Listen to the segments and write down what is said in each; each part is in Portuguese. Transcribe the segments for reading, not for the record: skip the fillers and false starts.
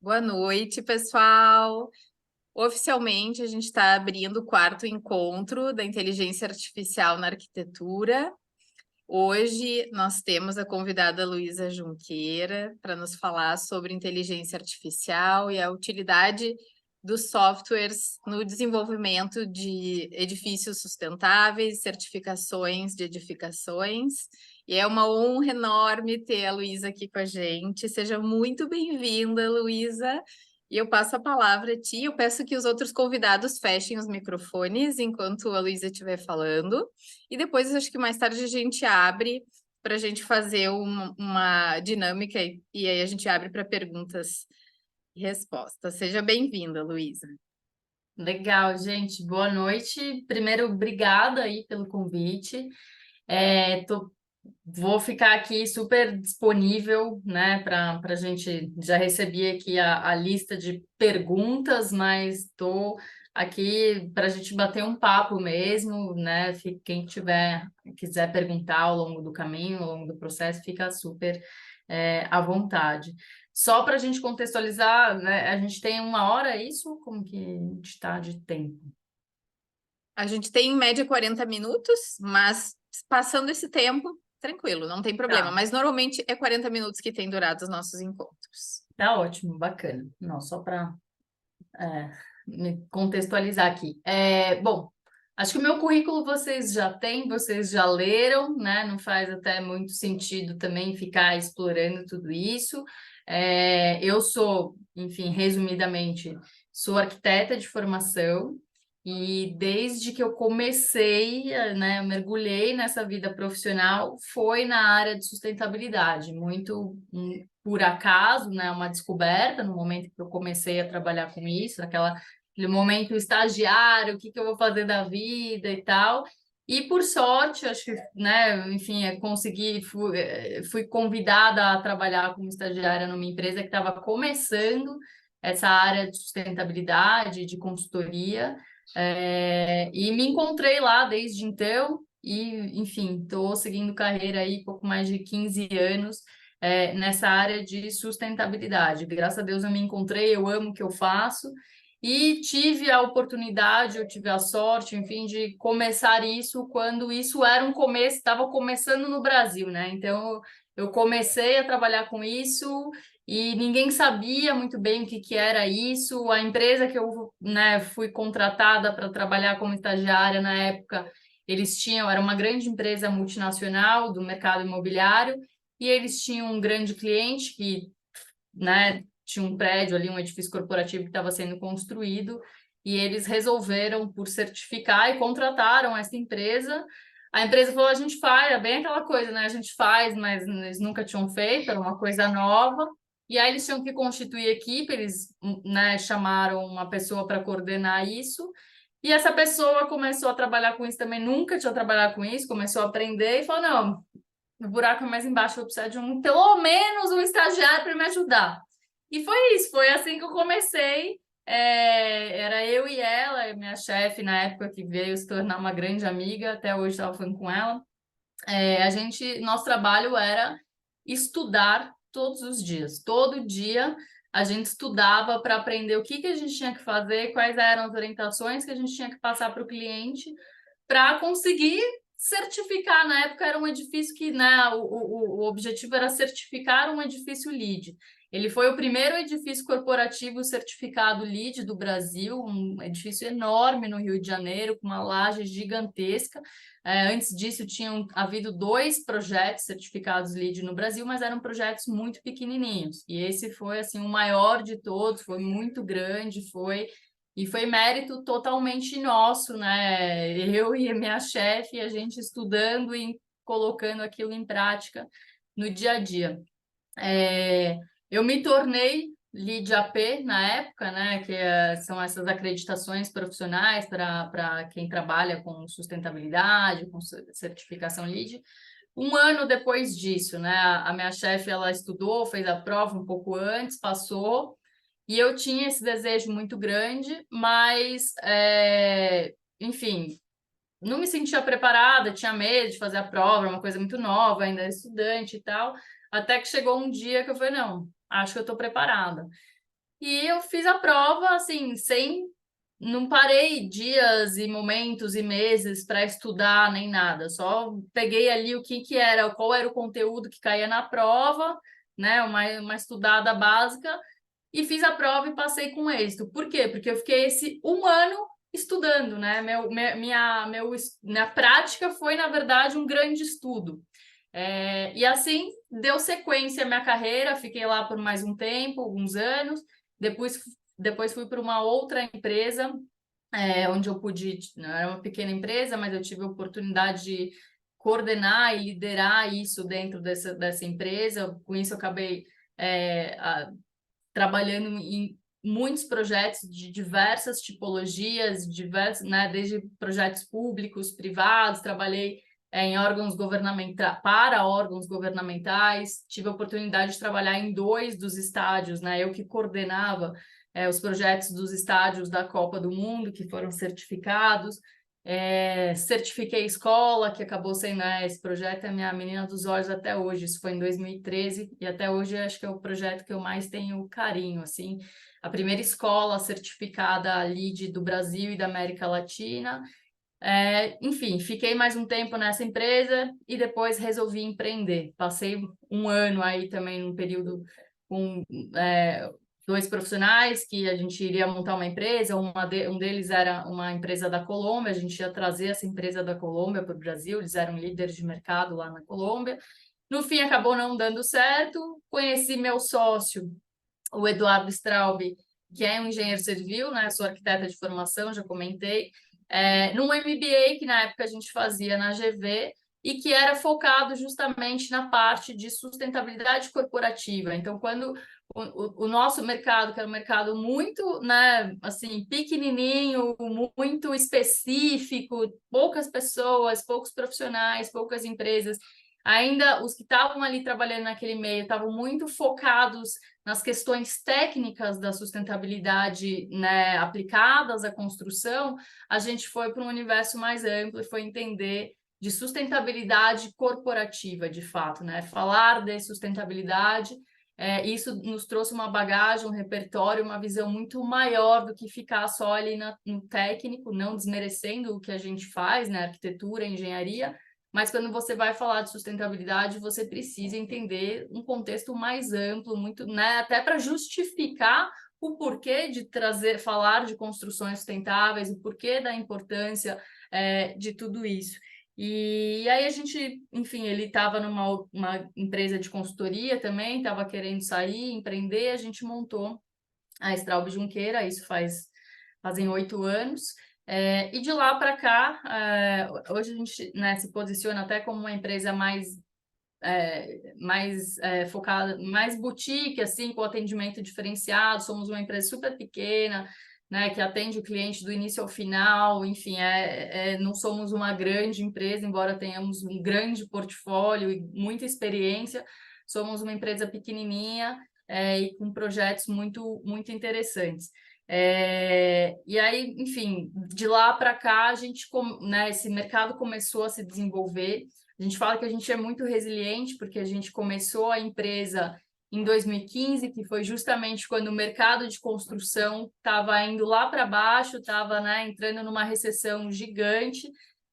Boa noite, pessoal. Oficialmente, a gente está abrindo o quarto encontro da inteligência artificial na arquitetura. Hoje, nós temos a convidada Luísa Junqueira para nos falar sobre inteligência artificial e a utilidade dos softwares no desenvolvimento de edifícios sustentáveis, certificações de edificações. E é uma honra enorme ter a Luísa aqui com a gente. Seja muito bem-vinda, Luísa. E eu passo a palavra a ti. Eu peço que os outros convidados fechem os microfones enquanto a Luísa estiver falando. E depois, acho que mais tarde a gente abre para a gente fazer uma dinâmica e aí a gente abre para perguntas e respostas. Seja bem-vinda, Luísa. Legal, gente. Boa noite. Primeiro, obrigada aí pelo convite. Vou ficar aqui super disponível, né, para a gente. Já recebi aqui a lista de perguntas, mas estou aqui para a gente bater um papo mesmo, né? Quem quiser perguntar ao longo do caminho, ao longo do processo, fica super à vontade. Só para a gente contextualizar, né, a gente tem 1 hora, é isso? Como que a gente está de tempo? A gente tem em média 40 minutos, mas passando esse tempo, tranquilo, não tem problema. Tá. Mas normalmente é 40 minutos que tem durado os nossos encontros. Tá ótimo, bacana. Não, só para me contextualizar aqui. Bom, acho que o meu currículo vocês já têm, vocês já leram, né? Não faz até muito sentido também ficar explorando tudo isso. Eu sou, enfim, resumidamente, sou arquiteta de formação. E desde que eu comecei, né, eu mergulhei nessa vida profissional, foi na área de sustentabilidade, muito por acaso, né, uma descoberta no momento que eu comecei a trabalhar com isso, aquele momento estagiário, o que que eu vou fazer da vida e tal. E por sorte, acho que, né, enfim, fui convidada a trabalhar como estagiária numa empresa que estava começando essa área de sustentabilidade, de consultoria. E me encontrei lá desde então e, enfim, estou seguindo carreira aí pouco mais de 15 anos nessa área de sustentabilidade. Graças a Deus eu me encontrei, eu amo o que eu faço e tive a oportunidade, eu tive a sorte, enfim, de começar isso quando isso era um começo, estava começando no Brasil, né? Então eu comecei a trabalhar com isso e ninguém sabia muito bem o que que era isso. A empresa que eu, né, fui contratada para trabalhar como estagiária na época, era uma grande empresa multinacional do mercado imobiliário, e eles tinham um grande cliente que, né, tinha um prédio ali, um edifício corporativo que estava sendo construído, e eles resolveram por certificar e contrataram essa empresa. A empresa falou: a gente faz, é bem aquela coisa, né? A gente faz, mas eles nunca tinham feito, era uma coisa nova. E aí eles tinham que constituir equipe, eles, né, chamaram uma pessoa para coordenar isso. E essa pessoa começou a trabalhar com isso também, nunca tinha trabalhado com isso, começou a aprender e falou: não, o buraco é mais embaixo, eu vou precisar de pelo menos um estagiário para me ajudar. E foi isso, foi assim que eu comecei. Era eu e ela, minha chefe na época, que veio se tornar uma grande amiga, até hoje estava falando com ela. Nosso trabalho era estudar todos os dias. Todo dia a gente estudava para aprender o que que a gente tinha que fazer, quais eram as orientações que a gente tinha que passar para o cliente para conseguir certificar. Na época era um edifício que, né, o objetivo era certificar um edifício LEED. Ele foi o primeiro edifício corporativo certificado LEED do Brasil, um edifício enorme no Rio de Janeiro, com uma laje gigantesca. Antes disso, tinham havido 2 projetos certificados LEED no Brasil, mas eram projetos muito pequenininhos. E esse foi assim o maior de todos, foi muito grande, e foi mérito totalmente nosso, né? Eu e a minha chefe, a gente estudando e colocando aquilo em prática no dia a dia. Eu me tornei Lead AP na época, né? Que são essas acreditações profissionais para quem trabalha com sustentabilidade, com certificação Lead. 1 ano depois disso, né? A minha chefe, ela estudou, fez a prova um pouco antes, passou. E eu tinha esse desejo muito grande, mas, enfim, não me sentia preparada, tinha medo de fazer a prova, era uma coisa muito nova, ainda era estudante e tal. Até que chegou um dia que eu falei: não, acho que eu estou preparada. E eu fiz a prova, assim, sem... Não parei dias e momentos e meses para estudar nem nada. Só peguei ali o que era, qual era o conteúdo que caía na prova, né? Uma estudada básica e fiz a prova e passei com êxito. Por quê? Porque eu fiquei esse um ano estudando, né? Minha prática foi, na verdade, um grande estudo. E assim deu sequência à minha carreira, fiquei lá por mais um tempo, alguns anos, depois, depois fui para uma outra empresa, onde eu pude, não era uma pequena empresa, mas eu tive a oportunidade de coordenar e liderar isso dentro dessa empresa. Com isso, eu acabei trabalhando em muitos projetos de diversas tipologias, diversos, né, desde projetos públicos, privados, trabalhei em órgãos governamentais, para órgãos governamentais, tive a oportunidade de trabalhar em 2 dos estádios, né, eu que coordenava os projetos dos estádios da Copa do Mundo, que foram certificados, certifiquei escola, que acabou sendo, esse projeto é a minha menina dos olhos até hoje, isso foi em 2013, e até hoje acho que é o projeto que eu mais tenho carinho, assim, a primeira escola certificada LEED do Brasil e da América Latina. Enfim, fiquei mais um tempo nessa empresa e depois resolvi empreender. Passei um ano aí também num período com 2 profissionais que a gente iria montar uma empresa. Um deles era uma empresa da Colômbia, a gente ia trazer essa empresa da Colômbia para o Brasil, eles eram líderes de mercado lá na Colômbia. No fim, acabou não dando certo. Conheci meu sócio, o Eduardo Straub, que é um engenheiro civil, né? Sou arquiteta de formação, já comentei, num MBA que na época a gente fazia na GV e que era focado justamente na parte de sustentabilidade corporativa. Então, quando o nosso mercado, que era um mercado muito, né, assim, pequenininho, muito específico, poucas pessoas, poucos profissionais, poucas empresas, ainda os que estavam ali trabalhando naquele meio estavam muito focados nas questões técnicas da sustentabilidade, né, aplicadas à construção. A gente foi para um universo mais amplo e foi entender de sustentabilidade corporativa, de fato, né? Falar de sustentabilidade, isso nos trouxe uma bagagem, um repertório, uma visão muito maior do que ficar só ali no técnico, não desmerecendo o que a gente faz, né? Arquitetura, engenharia, mas quando você vai falar de sustentabilidade, você precisa entender um contexto mais amplo, muito, né, até para justificar o porquê de falar de construções sustentáveis, o porquê da importância de tudo isso. E aí a gente, enfim, ele estava numa uma empresa de consultoria também, estava querendo sair, empreender, a gente montou a Straub Junqueira, isso fazem 8 anos. E de lá para cá, hoje a gente, né, se posiciona até como uma empresa mais focada, mais boutique, assim, com atendimento diferenciado. Somos uma empresa super pequena, né, que atende o cliente do início ao final. Enfim, não somos uma grande empresa, embora tenhamos um grande portfólio e muita experiência. Somos uma empresa pequenininha e com projetos muito, muito interessantes. E aí, enfim, de lá para cá, a gente, né, esse mercado começou a se desenvolver. A gente fala que a gente é muito resiliente, porque a gente começou a empresa em 2015, que foi justamente quando o mercado de construção estava indo lá para baixo, estava, né, entrando numa recessão gigante.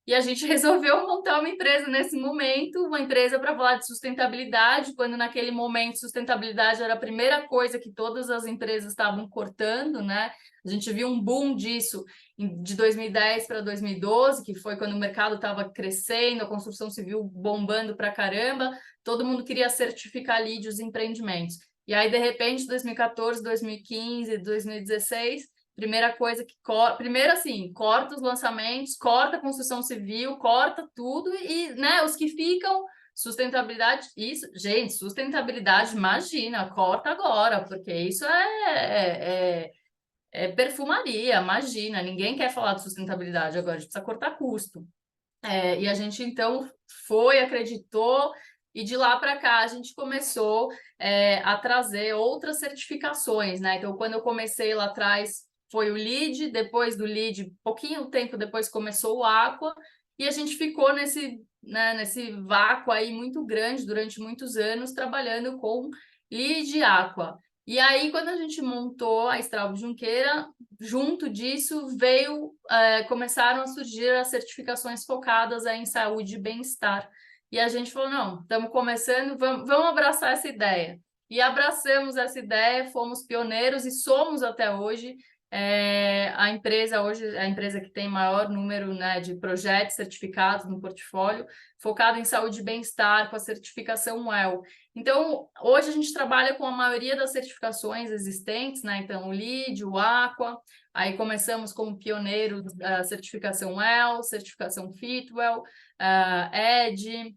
E a gente resolveu montar uma empresa nesse momento, uma empresa para falar de sustentabilidade, quando naquele momento sustentabilidade era a primeira coisa que todas as empresas estavam cortando, né? A gente viu um boom disso de 2010 para 2012, que foi quando o mercado estava crescendo, a construção civil bombando para caramba, todo mundo queria certificar LEED os empreendimentos. E aí, de repente, 2014, 2015, 2016, primeira coisa que primeiro assim, corta os lançamentos, corta a construção civil, corta tudo e, né, os que ficam sustentabilidade, isso, gente, sustentabilidade, imagina, corta agora, porque isso é perfumaria, imagina, ninguém quer falar de sustentabilidade agora, a gente precisa cortar custo. E a gente então acreditou, e de lá para cá a gente começou a trazer outras certificações, né? Então, quando eu comecei lá atrás, foi o LEED, depois do LEED, pouquinho tempo depois começou o Aqua, e a gente ficou nesse vácuo aí muito grande durante muitos anos, trabalhando com LEED e Aqua. E aí, quando a gente montou a Straub Junqueira, junto disso começaram a surgir as certificações focadas aí em saúde e bem-estar. E a gente falou, não, estamos começando, vamos abraçar essa ideia. E abraçamos essa ideia, fomos pioneiros e somos até hoje a empresa que tem maior número, né, de projetos certificados no portfólio, focado em saúde e bem-estar, com a certificação WELL. Então, hoje a gente trabalha com a maioria das certificações existentes, né? Então, o LEED, o Aqua, aí começamos como pioneiro da certificação WELL, certificação Fitwel, ED,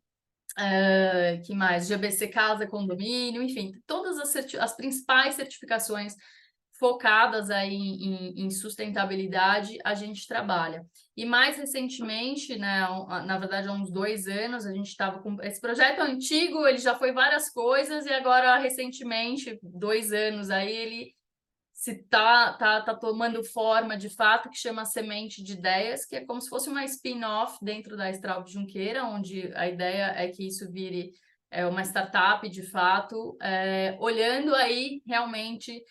que mais? GBC Casa, Condomínio, enfim, todas as principais certificações focadas aí em sustentabilidade, a gente trabalha. E mais recentemente, né, na verdade há uns 2 anos, a gente estava com... Esse projeto é antigo, ele já foi várias coisas, e agora, recentemente, 2 anos aí, ele tá tomando forma de fato, que chama Semente de Ideias, que é como se fosse uma spin-off dentro da Straub Junqueira, onde a ideia é que isso vire uma startup de fato, olhando aí realmente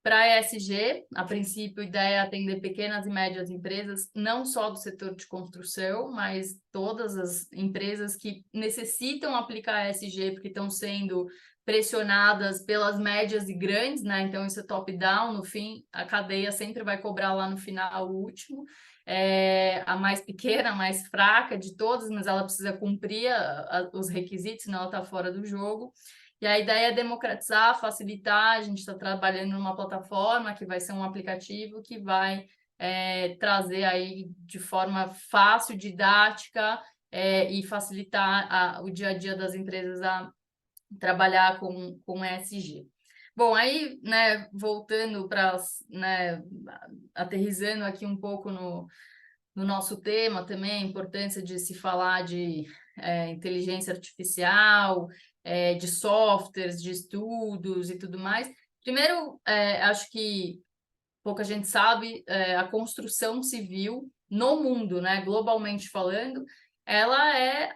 para a ESG. A princípio, a ideia é atender pequenas e médias empresas, não só do setor de construção, mas todas as empresas que necessitam aplicar a ESG, porque estão sendo pressionadas pelas médias e grandes, né? Então, isso é top-down, no fim, a cadeia sempre vai cobrar lá no final o último. A mais pequena, a mais fraca de todas, mas ela precisa cumprir os requisitos, senão ela está fora do jogo. E a ideia é democratizar, facilitar. A gente está trabalhando numa plataforma que vai ser um aplicativo que vai trazer aí de forma fácil, didática, e facilitar o dia a dia das empresas a trabalhar com ESG. Bom, aí, né, voltando para, né, aterrissando aqui um pouco no nosso tema também, a importância de se falar de inteligência artificial, de softwares, de estudos e tudo mais. Primeiro, acho que pouca gente sabe, a construção civil no mundo, né, globalmente falando, ela é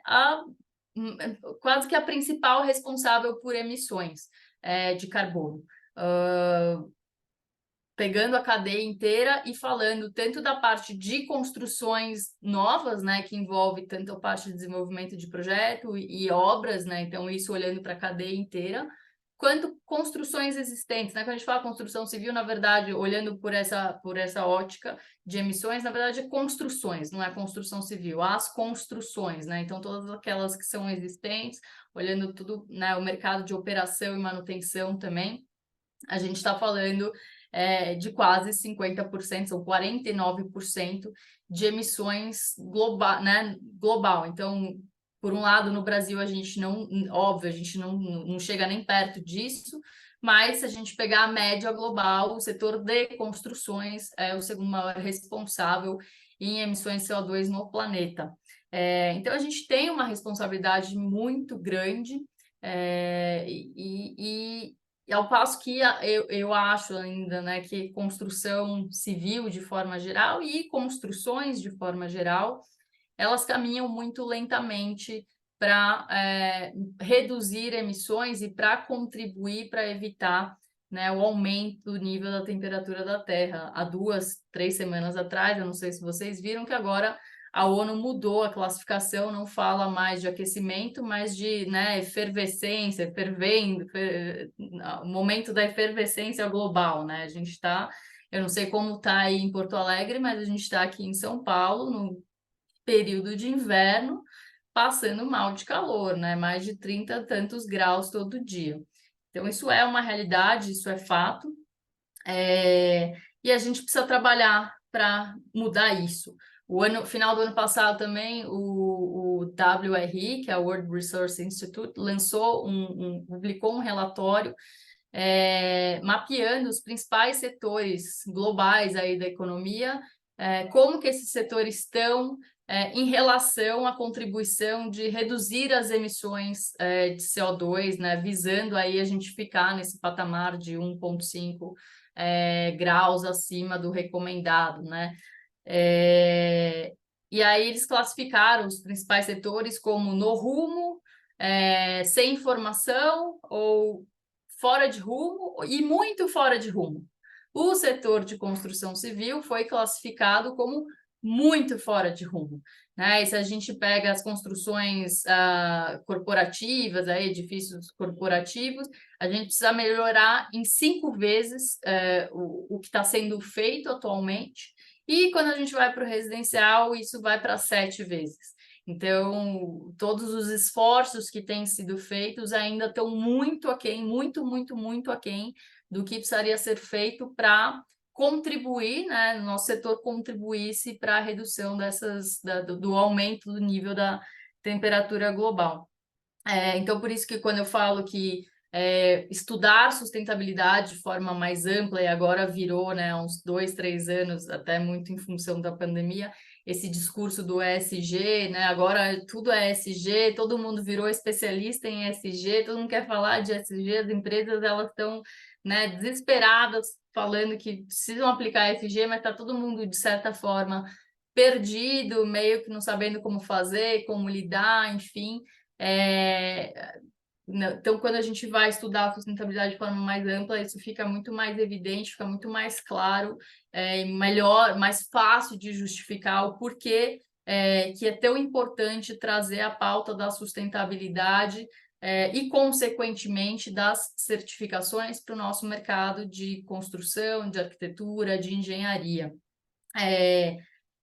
quase que a principal responsável por emissões de carbono. Pegando a cadeia inteira e falando tanto da parte de construções novas, né, que envolve tanto a parte de desenvolvimento de projeto e obras, né, então isso olhando para a cadeia inteira, quanto construções existentes, né, quando a gente fala construção civil, na verdade, olhando por essa ótica de emissões, na verdade é construções, não é construção civil, as construções, né, então todas aquelas que são existentes, olhando tudo, né, o mercado de operação e manutenção também, a gente está falando de quase 50%, são 49% de emissões global. Então, por um lado, no Brasil, a gente não, óbvio, a gente não chega nem perto disso, mas se a gente pegar a média global, o setor de construções é o segundo maior responsável em emissões de CO2 no planeta. Então, a gente tem uma responsabilidade muito grande, e ao passo que eu acho ainda, né, que construção civil de forma geral e construções de forma geral, elas caminham muito lentamente para reduzir emissões e para contribuir para evitar, né, o aumento do nível da temperatura da Terra. Há 2, 3 semanas atrás, eu não sei se vocês viram que agora a ONU mudou a classificação, não fala mais de aquecimento, mas de, né, efervescência, fervendo, o momento da efervescência global, né? A gente está, eu não sei como está aí em Porto Alegre, mas a gente está aqui em São Paulo, no período de inverno, passando mal de calor, né? Mais de 30 e tantos graus todo dia. Então, isso é uma realidade, isso é fato, e a gente precisa trabalhar para mudar isso. Final do ano passado também, o WRI, que é o World Resource Institute, publicou um relatório mapeando os principais setores globais aí da economia, como que esses setores estão em relação à contribuição de reduzir as emissões de CO2, né, visando aí a gente ficar nesse patamar de 1,5 graus acima do recomendado, né? E aí eles classificaram os principais setores como no rumo, sem informação ou fora de rumo e muito fora de rumo. O setor de construção civil foi classificado como muito fora de rumo, né? E se a gente pega as construções corporativas, edifícios corporativos, a gente precisa melhorar em 5 vezes o que está sendo feito atualmente, e quando a gente vai para o residencial, isso vai para 7 vezes. Então, todos os esforços que têm sido feitos ainda estão muito aquém, muito aquém do que precisaria ser feito para contribuir, né, no nosso setor contribuísse para a redução do aumento do nível da temperatura global. Então, por isso que quando eu falo que estudar sustentabilidade de forma mais ampla, e agora virou, né, uns 2, 3 anos, até muito em função da pandemia, esse discurso do ESG, né, agora tudo é ESG, todo mundo virou especialista em ESG, todo mundo quer falar de ESG, as empresas elas estão, né, desesperadas falando que precisam aplicar ESG, mas está todo mundo, de certa forma, perdido, meio que não sabendo como fazer, como lidar, enfim. Então, quando a gente vai estudar a sustentabilidade de forma mais ampla, isso fica muito mais evidente, fica muito mais claro, e melhor, mais fácil de justificar o porquê que é tão importante trazer a pauta da sustentabilidade e, consequentemente, das certificações para o nosso mercado de construção, de arquitetura, de engenharia.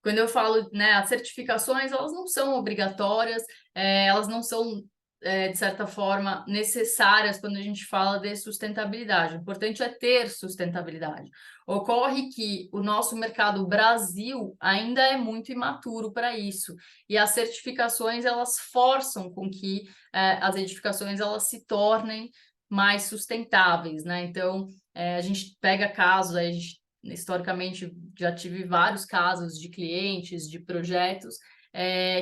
Quando eu falo, né, as certificações, elas não são obrigatórias, elas não são, de certa forma, necessárias quando a gente fala de sustentabilidade. O importante é ter sustentabilidade. Ocorre que o nosso mercado Brasil ainda é muito imaturo para isso, e as certificações, elas forçam com que as edificações elas se tornem mais sustentáveis, né? Então, a gente pega casos, a gente historicamente já tive vários casos de clientes, de projetos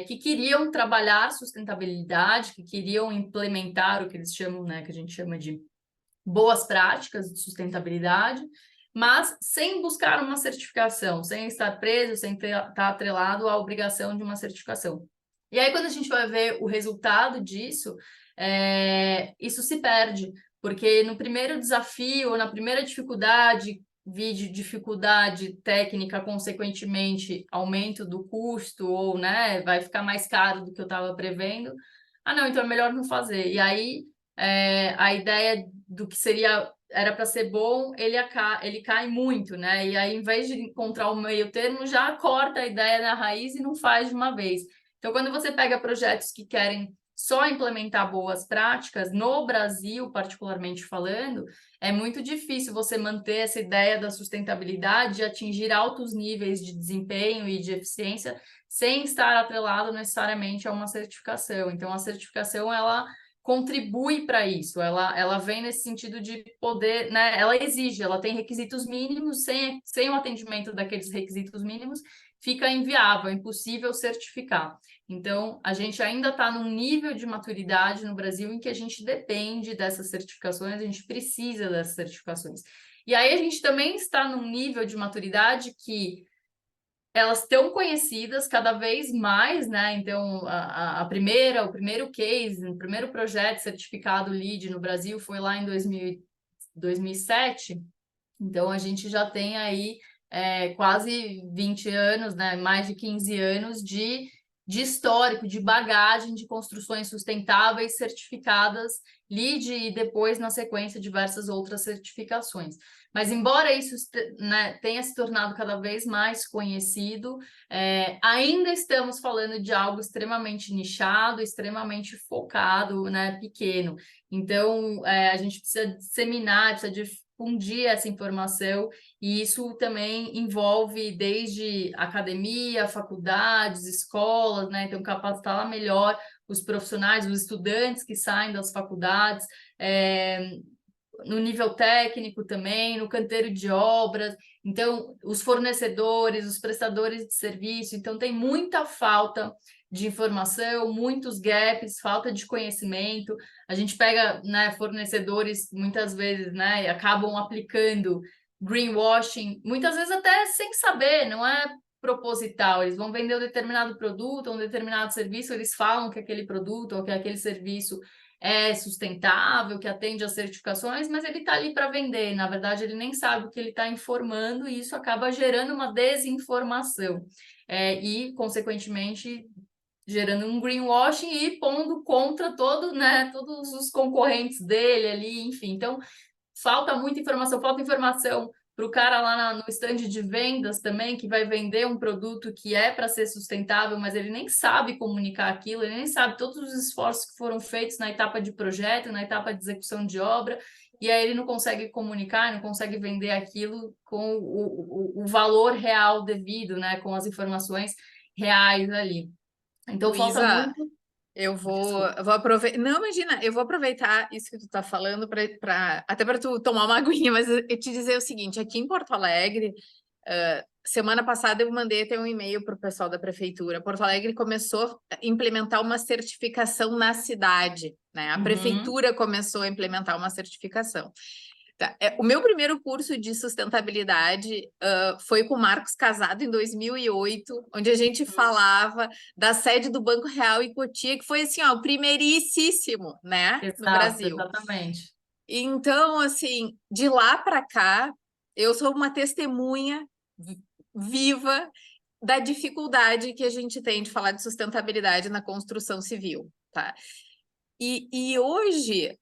que queriam trabalhar sustentabilidade, que queriam implementar o que eles chamam, né, que a gente chama de boas práticas de sustentabilidade, mas sem buscar uma certificação, sem estar preso, sem estar atrelado à obrigação de uma certificação. E aí, quando a gente vai ver o resultado disso, isso se perde, porque no primeiro desafio, na primeira dificuldade, dificuldade técnica, consequentemente, aumento do custo, ou, né, vai ficar mais caro do que eu estava prevendo. Ah, não, então é melhor não fazer. E aí, a ideia do que era para ser bom, ele cai muito, né? E aí, em vez de encontrar o meio termo, já corta a ideia na raiz e não faz de uma vez. Então, quando você pega projetos que querem só implementar boas práticas, no Brasil, particularmente falando, é muito difícil você manter essa ideia da sustentabilidade e atingir altos níveis de desempenho e de eficiência sem estar atrelado necessariamente a uma certificação. Então, a certificação, ela contribui para isso, ela vem nesse sentido de poder, né? Ela exige, ela tem requisitos mínimos, sem o atendimento daqueles requisitos mínimos, fica inviável, impossível certificar. Então, a gente ainda está num nível de maturidade no Brasil em que a gente depende dessas certificações, a gente precisa dessas certificações. E aí a gente também está num nível de maturidade que elas estão conhecidas cada vez mais, né? Então, o primeiro case, o primeiro projeto certificado LEED no Brasil foi lá em 2007. Então, a gente já tem aí quase 20 anos, né? Mais de 15 anos de histórico, de bagagem de construções sustentáveis certificadas LEED e depois, na sequência, diversas outras certificações. Mas, embora isso, né, tenha se tornado cada vez mais conhecido, ainda estamos falando de algo extremamente nichado, extremamente focado, né, pequeno. Então, a gente precisa disseminar, precisa difundir essa informação, e isso também envolve desde academia, faculdades, escolas, né? Então, capacitar melhor os profissionais, os estudantes que saem das faculdades, no nível técnico também, no canteiro de obras, então, os fornecedores, os prestadores de serviço. Então, tem muita falta de informação, muitos gaps, falta de conhecimento. A gente pega, né, fornecedores, muitas vezes, né, e acabam aplicando greenwashing, muitas vezes até sem saber, não é proposital. Eles vão vender um determinado produto, um determinado serviço, eles falam que aquele produto ou que aquele serviço é sustentável, que atende às certificações, mas ele está ali para vender. Na verdade, ele nem sabe o que ele está informando e isso acaba gerando uma desinformação. E, consequentemente, gerando um greenwashing e pondo contra todos os concorrentes dele ali, enfim. Então, falta informação para o cara lá no stand de vendas também, que vai vender um produto que é para ser sustentável, mas ele nem sabe comunicar aquilo, ele nem sabe todos os esforços que foram feitos na etapa de projeto, na etapa de execução de obra, e aí ele não consegue comunicar, não consegue vender aquilo com o valor real devido, né, com as informações reais ali. Então, falta Luísa, muito. eu vou aproveitar. Não, imagina, eu vou aproveitar isso que tu tá falando até para tu tomar uma aguinha, mas eu te dizer o seguinte: aqui em Porto Alegre, semana passada eu mandei até um e-mail para o pessoal da prefeitura. Porto Alegre começou a implementar uma certificação na cidade, né? A Uhum. prefeitura começou a implementar uma certificação. Tá. O meu primeiro curso de sustentabilidade foi com o Marcos Casado em 2008, onde a gente falava da sede do Banco Real em Cotia, que foi assim, ó, o primeiríssimo, né, no Exato, Brasil. exatamente. Então, assim, de lá para cá, eu sou uma testemunha viva da dificuldade que a gente tem de falar de sustentabilidade na construção civil, tá? E hoje,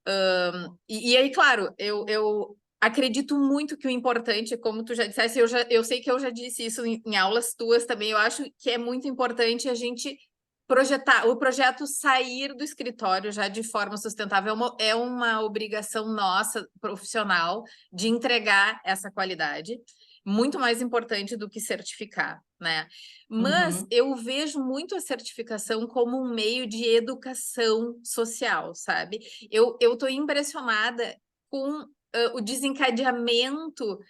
e aí, claro, eu acredito muito que o importante, como tu já disseste, eu sei que eu já disse isso em aulas tuas também, eu acho que é muito importante a gente projetar, o projeto sair do escritório já de forma sustentável, é uma obrigação nossa, profissional, de entregar essa qualidade, muito mais importante do que certificar, né? Mas Uhum. eu vejo muito a certificação como um meio de educação social, sabe? Eu estou impressionada com o desencadeamento,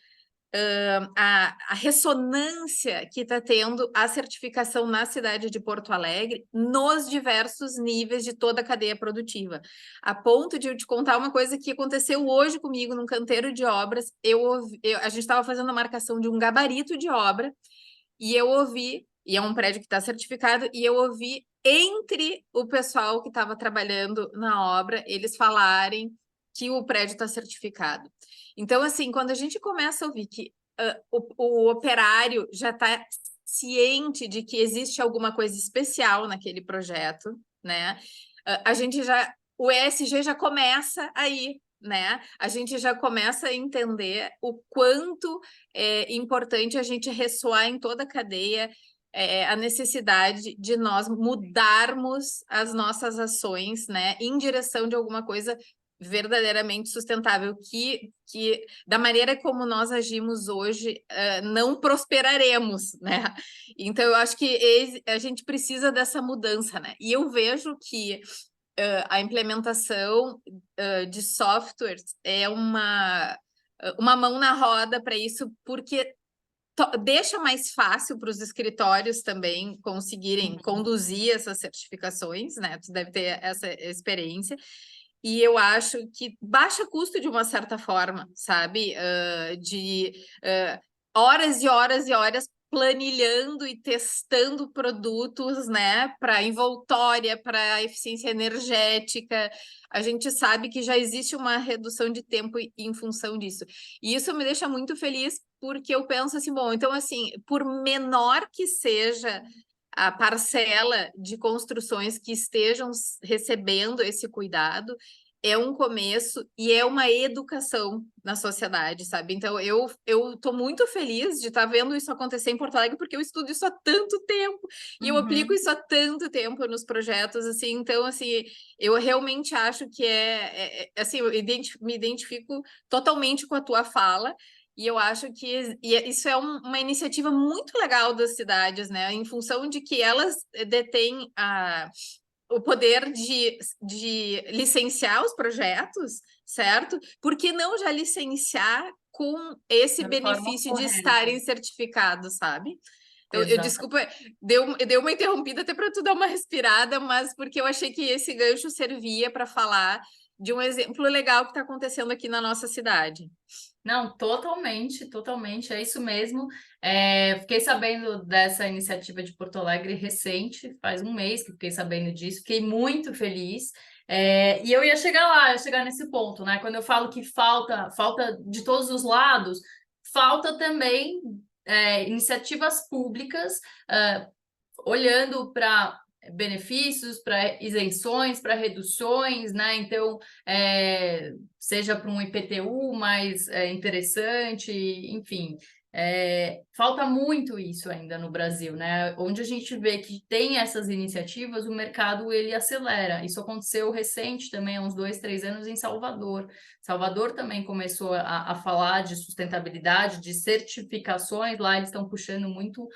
a ressonância que está tendo a certificação na cidade de Porto Alegre nos diversos níveis de toda a cadeia produtiva. A ponto de eu te contar uma coisa que aconteceu hoje comigo num canteiro de obras. A gente estava fazendo a marcação de um gabarito de obra e eu ouvi, e é um prédio que está certificado, e eu ouvi entre o pessoal que estava trabalhando na obra, eles falarem que o prédio está certificado. Então, assim, quando a gente começa a ouvir que o operário já está ciente de que existe alguma coisa especial naquele projeto, né? A gente já, o ESG já começa aí, né? A gente já começa a entender o quanto é importante a gente ressoar em toda a cadeia a necessidade de nós mudarmos as nossas ações, né, em direção de alguma coisa verdadeiramente sustentável, que da maneira como nós agimos hoje, não prosperaremos, né? Então, eu acho que a gente precisa dessa mudança, né? E eu vejo que a implementação de softwares é uma mão na roda para isso, porque deixa mais fácil para os escritórios também conseguirem conduzir essas certificações, né? Tu deve ter essa experiência. E eu acho que baixa custo de uma certa forma, sabe? Horas e horas e horas planilhando e testando produtos, né, para envoltória, para eficiência energética. A gente sabe que já existe uma redução de tempo em função disso. E isso me deixa muito feliz porque eu penso assim, bom, então assim, por menor que seja a parcela de construções que estejam recebendo esse cuidado, é um começo e é uma educação na sociedade, sabe? Então, eu estou muito feliz de estar vendo isso acontecer em Porto Alegre, porque eu estudo isso há tanto tempo e eu aplico Uhum. isso há tanto tempo nos projetos, assim. Então, assim, eu realmente acho que assim, me identifico totalmente com a tua fala. E eu acho que isso é uma iniciativa muito legal das cidades, né? Em função de que elas detêm o poder de licenciar os projetos, certo? Por que não já licenciar com esse Da forma benefício de correta. estarem certificados, sabe? Então, Exatamente. desculpa, deu uma interrompida até para tu dar uma respirada, mas porque eu achei que esse gancho servia para falar de um exemplo legal que está acontecendo aqui na nossa cidade. Não, totalmente, totalmente, é isso mesmo. Fiquei sabendo dessa iniciativa de Porto Alegre recente, faz um mês que fiquei sabendo disso, fiquei muito feliz. E eu ia chegar lá, ia chegar nesse ponto, né? Quando eu falo que falta de todos os lados, falta também iniciativas públicas olhando para benefícios, para isenções, para reduções, né? Então, seja para um IPTU mais interessante, enfim. Falta muito isso ainda no Brasil, né? Onde a gente vê que tem essas iniciativas, o mercado ele acelera. Isso aconteceu recente também, há uns 2, 3 anos, em Salvador. Salvador também começou a falar de sustentabilidade, de certificações. Lá eles estão puxando muito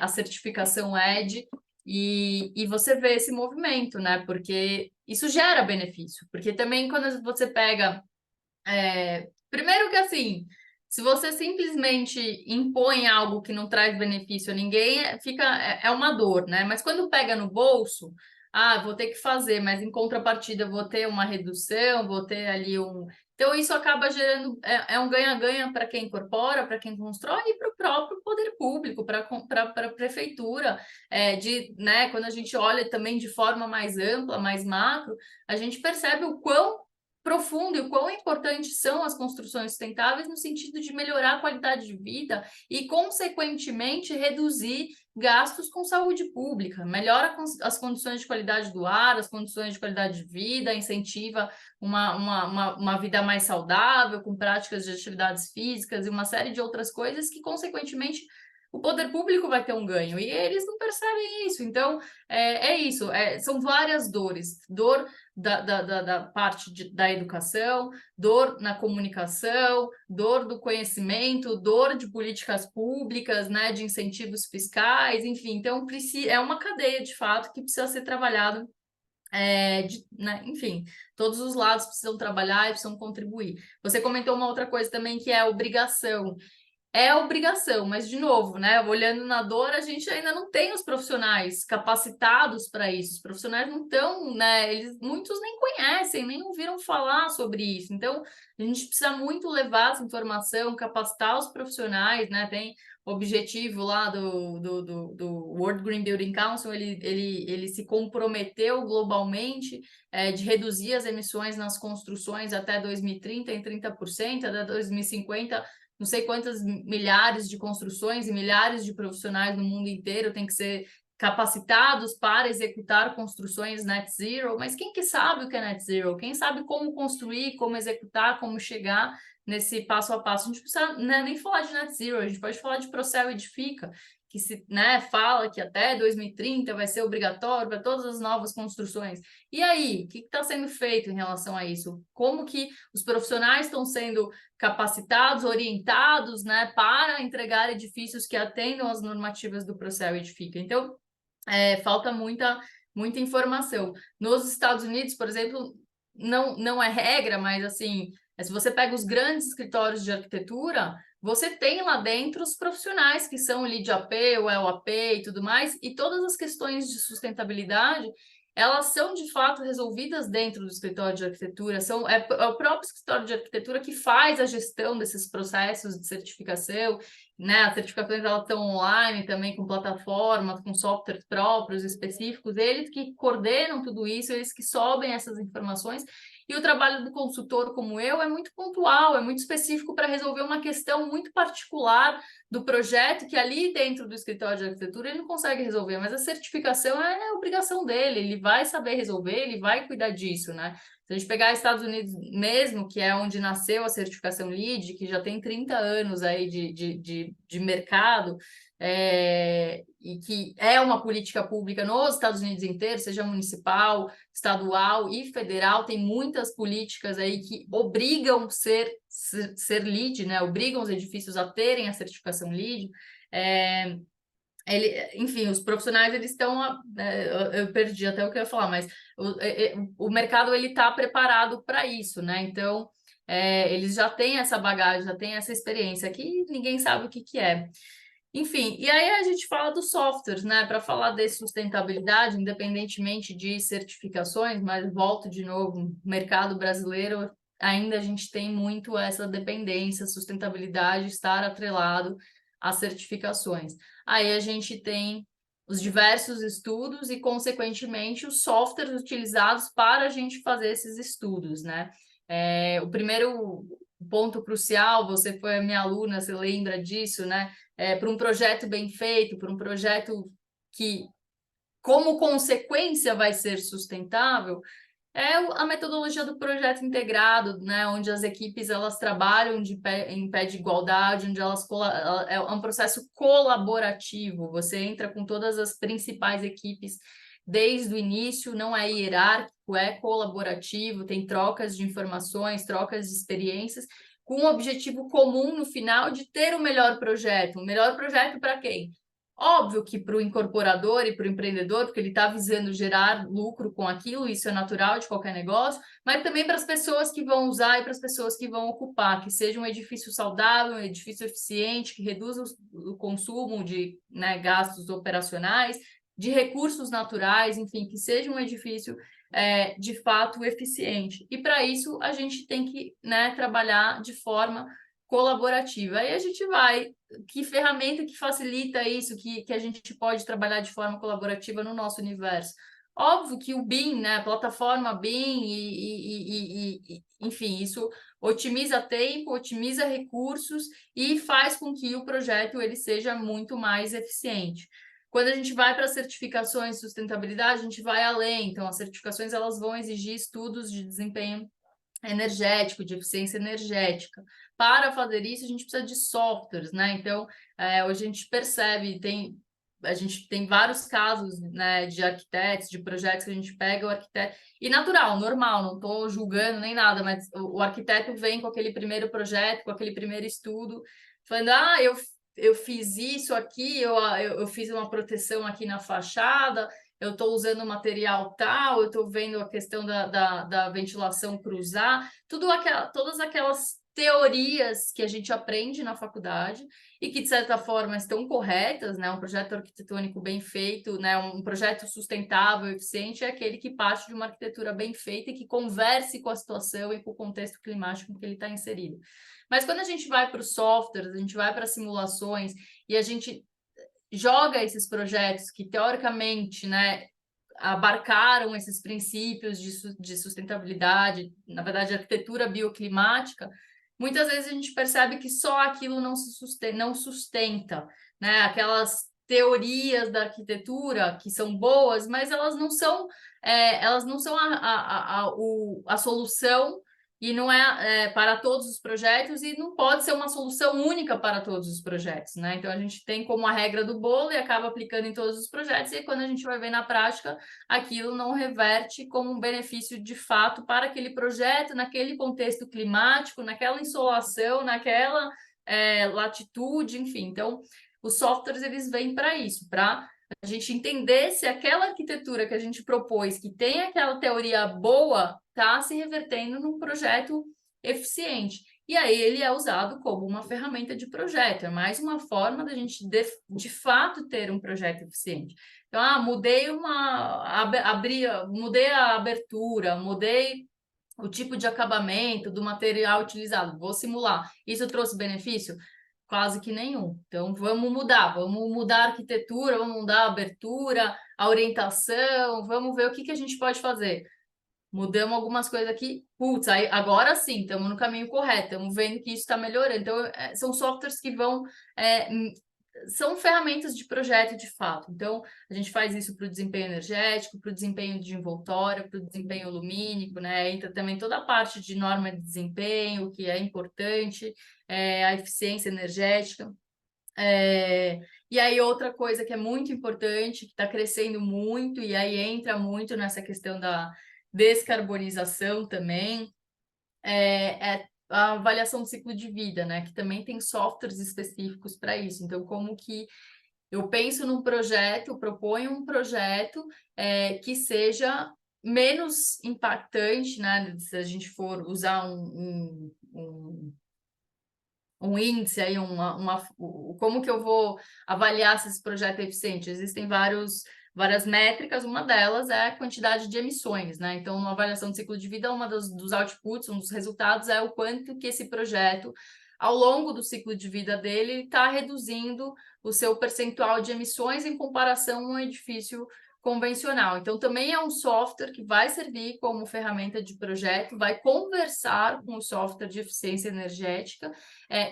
a certificação ED, e você vê esse movimento, né? Porque isso gera benefício. Porque também quando você pega. Primeiro que assim, se você simplesmente impõe algo que não traz benefício a ninguém, é uma dor, né? Mas quando pega no bolso, vou ter que fazer, mas em contrapartida vou ter uma redução, vou ter ali um. Então, isso acaba gerando, um ganha-ganha para quem incorpora, para quem constrói e para o próprio poder público, para a prefeitura. Né, quando a gente olha também de forma mais ampla, mais macro, a gente percebe o quão profundo e o quão importantes são as construções sustentáveis no sentido de melhorar a qualidade de vida e, consequentemente, reduzir gastos com saúde pública, melhora as condições de qualidade do ar, as condições de qualidade de vida, incentiva uma vida mais saudável, com práticas de atividades físicas e uma série de outras coisas que, consequentemente, o poder público vai ter um ganho, e eles não percebem isso. Então, isso, são várias dores. Dor da parte da educação, dor na comunicação, dor do conhecimento, dor de políticas públicas, né, de incentivos fiscais, enfim. Então, é uma cadeia, de fato, que precisa ser trabalhado. Né, enfim, todos os lados precisam trabalhar e precisam contribuir. Você comentou uma outra coisa também, que é a obrigação. É obrigação, mas de novo, né? Olhando na dor, a gente ainda não tem os profissionais capacitados para isso. Os profissionais não estão, né? Muitos nem conhecem, nem ouviram falar sobre isso. Então, a gente precisa muito levar essa informação, capacitar os profissionais, né? Tem o objetivo lá do World Green Building Council, ele se comprometeu globalmente de reduzir as emissões nas construções até 2030 em 30%, até 2050 não sei quantas milhares de construções e milhares de profissionais no mundo inteiro têm que ser capacitados para executar construções net zero, mas quem que sabe o que é net zero? Quem sabe como construir, como executar, como chegar nesse passo a passo? A gente precisa nem falar de net zero, a gente pode falar de Procel Edifica, que se fala que até 2030 vai ser obrigatório para todas as novas construções. E aí, o que está sendo feito em relação a isso? Como que os profissionais estão sendo capacitados, orientados, né, para entregar edifícios que atendam às normativas do Procel Edifica? Então, falta muita informação. Nos Estados Unidos, por exemplo, não é regra, mas assim, se você pega os grandes escritórios de arquitetura, você tem lá dentro os profissionais que são o LEED-AP, o LAP e tudo mais, e todas as questões de sustentabilidade, elas são de fato resolvidas dentro do escritório de arquitetura, é o próprio escritório de arquitetura que faz a gestão desses processos de certificação, né? As certificações elas estão online também, com plataformas, com softwares próprios, específicos, eles que coordenam tudo isso, eles que sobem essas informações. E o trabalho do consultor como eu é muito pontual, é muito específico para resolver uma questão muito particular do projeto, que ali dentro do escritório de arquitetura ele não consegue resolver, mas a certificação é a obrigação dele, ele vai saber resolver, ele vai cuidar disso, né? Se a gente pegar Estados Unidos mesmo, que é onde nasceu a certificação LEED, que já tem 30 anos aí de mercado, e que é uma política pública nos Estados Unidos inteiro, seja municipal, estadual e federal, tem muitas políticas aí que obrigam ser LEED, né? Obrigam os edifícios a terem a certificação LEED. Enfim, os profissionais eles estão, eu perdi até o que eu ia falar, mas o mercado ele está preparado para isso, né? Então eles já têm essa bagagem, já têm essa experiência que ninguém sabe o que é. Enfim, e aí a gente fala dos softwares, né? Para falar de sustentabilidade, independentemente de certificações, mas volto de novo, mercado brasileiro, ainda a gente tem muito essa dependência, sustentabilidade estar atrelado às certificações. Aí a gente tem os diversos estudos e, consequentemente, os softwares utilizados para a gente fazer esses estudos, né? O primeiro ponto crucial, você foi a minha aluna, você lembra disso, né? Para um projeto bem feito, para um projeto que, como consequência, vai ser sustentável, a metodologia do projeto integrado, né, onde as equipes elas trabalham em pé de igualdade, onde é um processo colaborativo. Você entra com todas as principais equipes desde o início, não é hierárquico, é colaborativo, tem trocas de informações, trocas de experiências, com um objetivo comum no final de ter o melhor projeto. O melhor projeto para quem? Óbvio que para o incorporador e para o empreendedor, porque ele está visando gerar lucro com aquilo, isso é natural de qualquer negócio, mas também para as pessoas que vão usar e para as pessoas que vão ocupar, que seja um edifício saudável, um edifício eficiente, que reduza o consumo de, né, gastos operacionais, de recursos naturais, enfim, que seja um edifício de fato eficiente. E para isso a gente tem que, né, trabalhar de forma colaborativa. Aí a gente vai, que ferramenta que facilita isso, que a gente pode trabalhar de forma colaborativa no nosso universo? Óbvio que o BIM, né, a plataforma BIM, enfim, isso otimiza tempo, otimiza recursos e faz com que o projeto ele seja muito mais eficiente. Quando a gente vai para certificações de sustentabilidade, a gente vai além. Então, as certificações elas vão exigir estudos de desempenho energético, de eficiência energética. Para fazer isso, a gente precisa de softwares, né? Então, hoje a gente percebe, a gente tem vários casos, né, de arquitetos, de projetos que a gente pega o arquiteto, e natural, normal, não estou julgando nem nada, mas o arquiteto vem com aquele primeiro projeto, com aquele primeiro estudo, falando, eu fiz isso aqui, eu fiz uma proteção aqui na fachada, eu estou usando material tal, eu estou vendo a questão da ventilação cruzar, todas aquelas teorias que a gente aprende na faculdade e que, de certa forma, estão corretas, né? Um projeto arquitetônico bem feito, né? Um projeto sustentável, eficiente, é aquele que parte de uma arquitetura bem feita e que converse com a situação e com o contexto climático em que ele está inserido. Mas quando a gente vai para os softwares, a gente vai para simulações e a gente joga esses projetos que, teoricamente, né, abarcaram esses princípios de sustentabilidade, na verdade, arquitetura bioclimática, muitas vezes a gente percebe que só aquilo não sustenta, né? Aquelas teorias da arquitetura que são boas, mas elas não são a solução e não para todos os projetos e não pode ser uma solução única para todos os projetos, né? Então a gente tem como a regra do bolo e acaba aplicando em todos os projetos e quando a gente vai ver na prática, aquilo não reverte como um benefício de fato para aquele projeto, naquele contexto climático, naquela insolação, naquela latitude, enfim. Então, os softwares eles vêm para isso, para a gente entender se aquela arquitetura que a gente propôs, que tem aquela teoria boa, está se revertendo num projeto eficiente. E aí ele é usado como uma ferramenta de projeto, é mais uma forma da gente de fato ter um projeto eficiente. Então, mudei a abertura, mudei o tipo de acabamento do material utilizado, vou simular. Isso trouxe benefício? Quase que nenhum. Então, vamos mudar a arquitetura, vamos mudar a abertura, a orientação, vamos ver o que a gente pode fazer. Mudamos algumas coisas aqui, putz, aí, agora sim, estamos no caminho correto, estamos vendo que isso está melhorando. Então, são softwares que são ferramentas de projeto de fato. Então, a gente faz isso para o desempenho energético, para o desempenho de envoltório, para o desempenho lumínico, né? Entra também toda a parte de norma de desempenho, que é importante, a eficiência energética. E aí, outra coisa que é muito importante, que está crescendo muito, e aí entra muito nessa questão da descarbonização também, é a avaliação do ciclo de vida, né? Que também tem softwares específicos para isso. Então, como que eu penso num projeto, proponho um projeto que seja menos impactante, né? Se a gente for usar um índice aí, como que eu vou avaliar se esse projeto é eficiente? Existem várias métricas, uma delas é a quantidade de emissões, né? Então, uma avaliação de ciclo de vida, dos outputs, um dos resultados é o quanto que esse projeto ao longo do ciclo de vida dele, ele está reduzindo o seu percentual de emissões em comparação a um edifício convencional. Então, também é um software que vai servir como ferramenta de projeto, vai conversar com o software de eficiência energética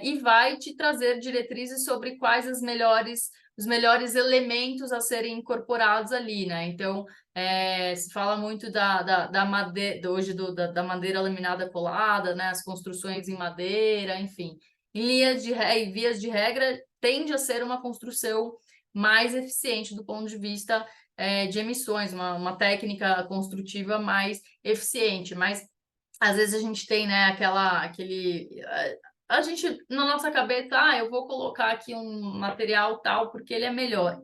e vai te trazer diretrizes sobre quais os melhores elementos a serem incorporados ali, né? Então, se fala muito da madeira, hoje da madeira laminada colada, né? As construções em madeira, enfim. Em vias de regra, tende a ser uma construção mais eficiente do ponto de vista de emissões, uma técnica construtiva mais eficiente, mas às vezes a gente tem, né, a gente, na nossa cabeça, eu vou colocar aqui um material tal porque ele é melhor.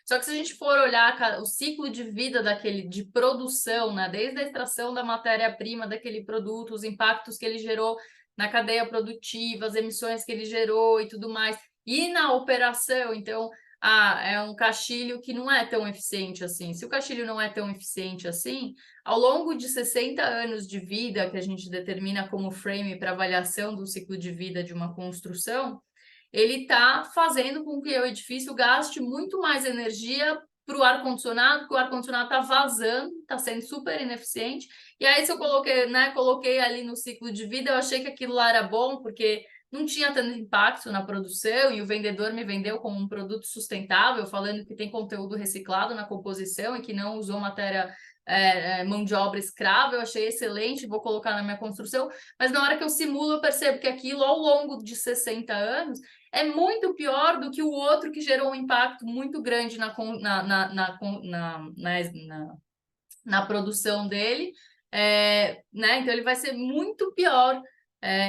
Só que se a gente for olhar o ciclo de vida de produção, né, desde a extração da matéria-prima daquele produto, os impactos que ele gerou na cadeia produtiva, as emissões que ele gerou e tudo mais, e na operação, então, é um caixilho que não é tão eficiente assim. Se o caixilho não é tão eficiente assim, ao longo de 60 anos de vida, que a gente determina como frame para avaliação do ciclo de vida de uma construção, ele está fazendo com que o edifício gaste muito mais energia para o ar-condicionado, porque o ar-condicionado está vazando, está sendo super ineficiente. E aí, se eu coloquei ali no ciclo de vida, eu achei que aquilo lá era bom, porque não tinha tanto impacto na produção, e o vendedor me vendeu como um produto sustentável, falando que tem conteúdo reciclado na composição e que não usou mão de obra escrava. Eu achei excelente, vou colocar na minha construção, mas na hora que eu simulo, eu percebo que aquilo, ao longo de 60 anos, é muito pior do que o outro que gerou um impacto muito grande na produção dele, né? Então ele vai ser muito pior.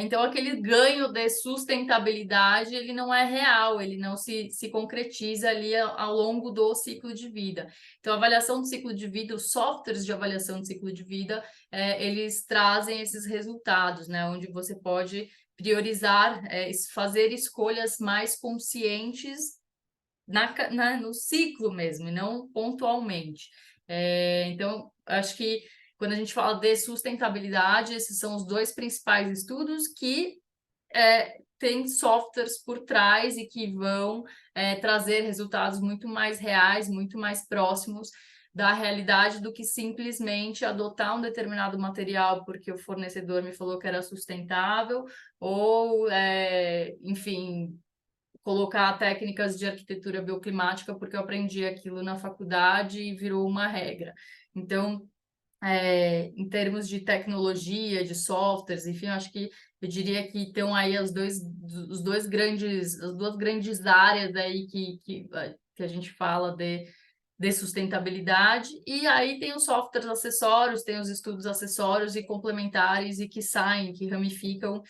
Então aquele ganho de sustentabilidade ele não é real, ele não se concretiza ali ao longo do ciclo de vida. Então a avaliação do ciclo de vida, os softwares de avaliação de ciclo de vida, eles trazem esses resultados, né? Onde você pode priorizar, fazer escolhas mais conscientes no ciclo mesmo, e não pontualmente. Então, acho que quando a gente fala de sustentabilidade, esses são os dois principais estudos que têm softwares por trás e que vão trazer resultados muito mais reais, muito mais próximos da realidade do que simplesmente adotar um determinado material porque o fornecedor me falou que era sustentável ou, enfim, colocar técnicas de arquitetura bioclimática porque eu aprendi aquilo na faculdade e virou uma regra. Então, em termos de tecnologia, de softwares, enfim, acho que eu diria que estão aí as duas grandes áreas aí que a gente fala de sustentabilidade, e aí tem os softwares acessórios, tem os estudos acessórios e complementares e que saem, que ramificam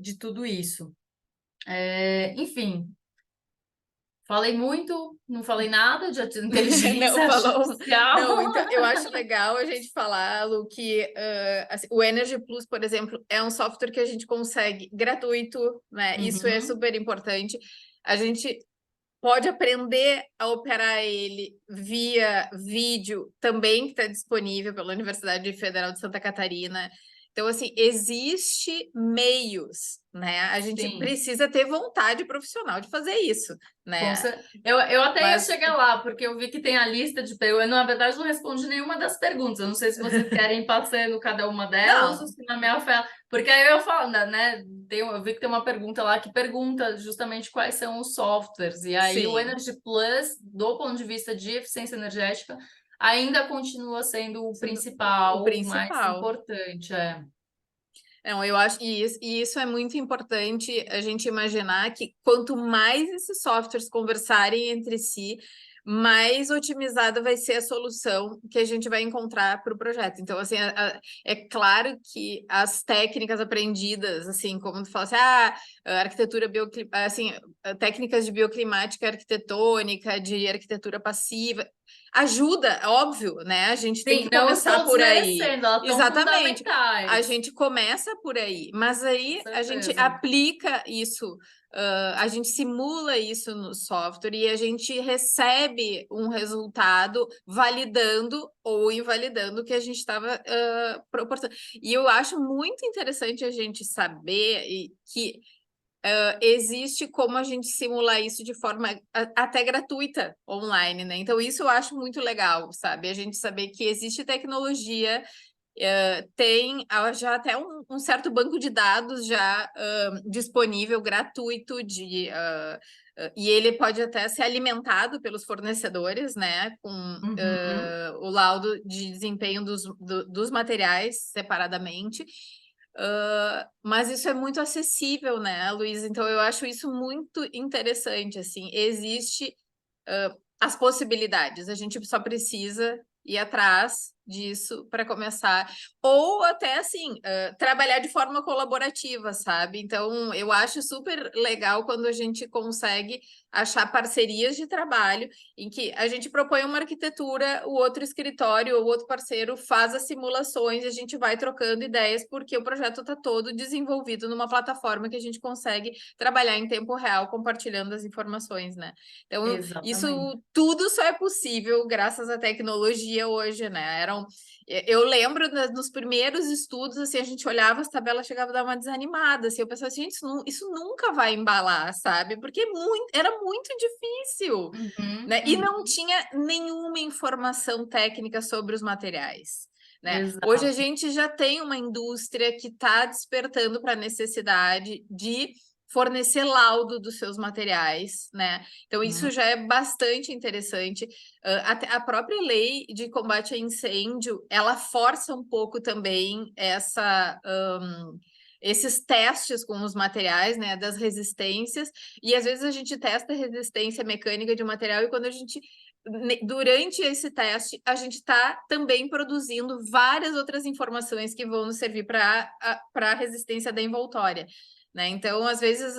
de tudo isso. Enfim, falei muito, não falei nada de inteligência artificial. Não, então, eu acho legal a gente falar, Lu, que assim, o Energy Plus, por exemplo, é um software que a gente consegue gratuito, né? Isso é super importante. A gente pode aprender a operar ele via vídeo também, que está disponível pela Universidade Federal de Santa Catarina. Então, assim, existe meios, né? A gente Sim. precisa ter vontade profissional de fazer isso, né? Eu até ia chegar lá, porque eu vi que tem a lista de perguntas. Na verdade, não respondi nenhuma das perguntas. Eu não sei se vocês querem ir passando cada uma delas, Não. ou se na minha fala. Porque aí eu falo, né? Eu vi que tem uma pergunta lá que pergunta justamente quais são os softwares. E aí o Sim. Energy Plus, do ponto de vista de eficiência energética, ainda continua sendo o principal, o mais importante. Não, eu acho e isso é muito importante a gente imaginar que quanto mais esses softwares conversarem entre si, mais otimizada vai ser a solução que a gente vai encontrar para o projeto. Então, assim, é claro que as técnicas aprendidas, assim, como tu fala assim, arquitetura assim, técnicas de bioclimática arquitetônica, de arquitetura passiva, ajuda, óbvio, né? A gente tem que começar por aí. Exatamente. A gente começa por aí, mas aí a gente aplica isso, a gente simula isso no software e a gente recebe um resultado validando ou invalidando o que a gente estava proporcionando. E eu acho muito interessante a gente saber que existe como a gente simular isso de forma até gratuita online, né? Então, isso eu acho muito legal, sabe? A gente saber que existe tecnologia, tem já até um certo banco de dados já disponível, gratuito, e ele pode até ser alimentado pelos fornecedores, né? Com Uhum. o laudo de desempenho dos materiais separadamente. Mas isso é muito acessível, né, Luiz? Então eu acho isso muito interessante, assim, existe as possibilidades, a gente só precisa ir atrás disso para começar, ou até assim, trabalhar de forma colaborativa, sabe? Então eu acho super legal quando a gente consegue achar parcerias de trabalho em que a gente propõe uma arquitetura, o outro escritório ou outro parceiro faz as simulações e a gente vai trocando ideias, porque o projeto está todo desenvolvido numa plataforma que a gente consegue trabalhar em tempo real, compartilhando as informações, né? Então, isso Exatamente. tudo só é possível graças à tecnologia hoje, né? Eu lembro nos primeiros estudos, assim, a gente olhava as tabelas, chegava a dar uma desanimada, assim, eu pensava assim, gente, isso nunca vai embalar, sabe? Porque era muito difícil, Uhum, né? E não uhum. tinha nenhuma informação técnica sobre os materiais, né? Hoje a Exato. gente já tem uma indústria que está despertando para a necessidade de fornecer laudo dos seus materiais, né? Então isso Uhum. já é bastante interessante. Até a própria lei de combate a incêndio, ela força um pouco também esses testes com os materiais, né, das resistências, e às vezes a gente testa a resistência mecânica de um material e quando a gente durante esse teste, a gente está também produzindo várias outras informações que vão nos servir para a resistência da envoltória, né? Então, às vezes,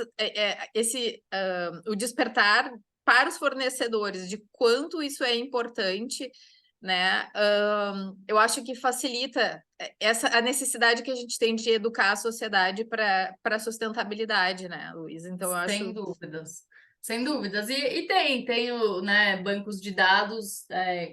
o despertar para os fornecedores de quanto isso é importante, né? Eu acho que facilita a necessidade que a gente tem de educar a sociedade para a sustentabilidade, né, Luiz? Então, eu Sem acho dúvidas, sem dúvidas. E tem o, né, bancos de dados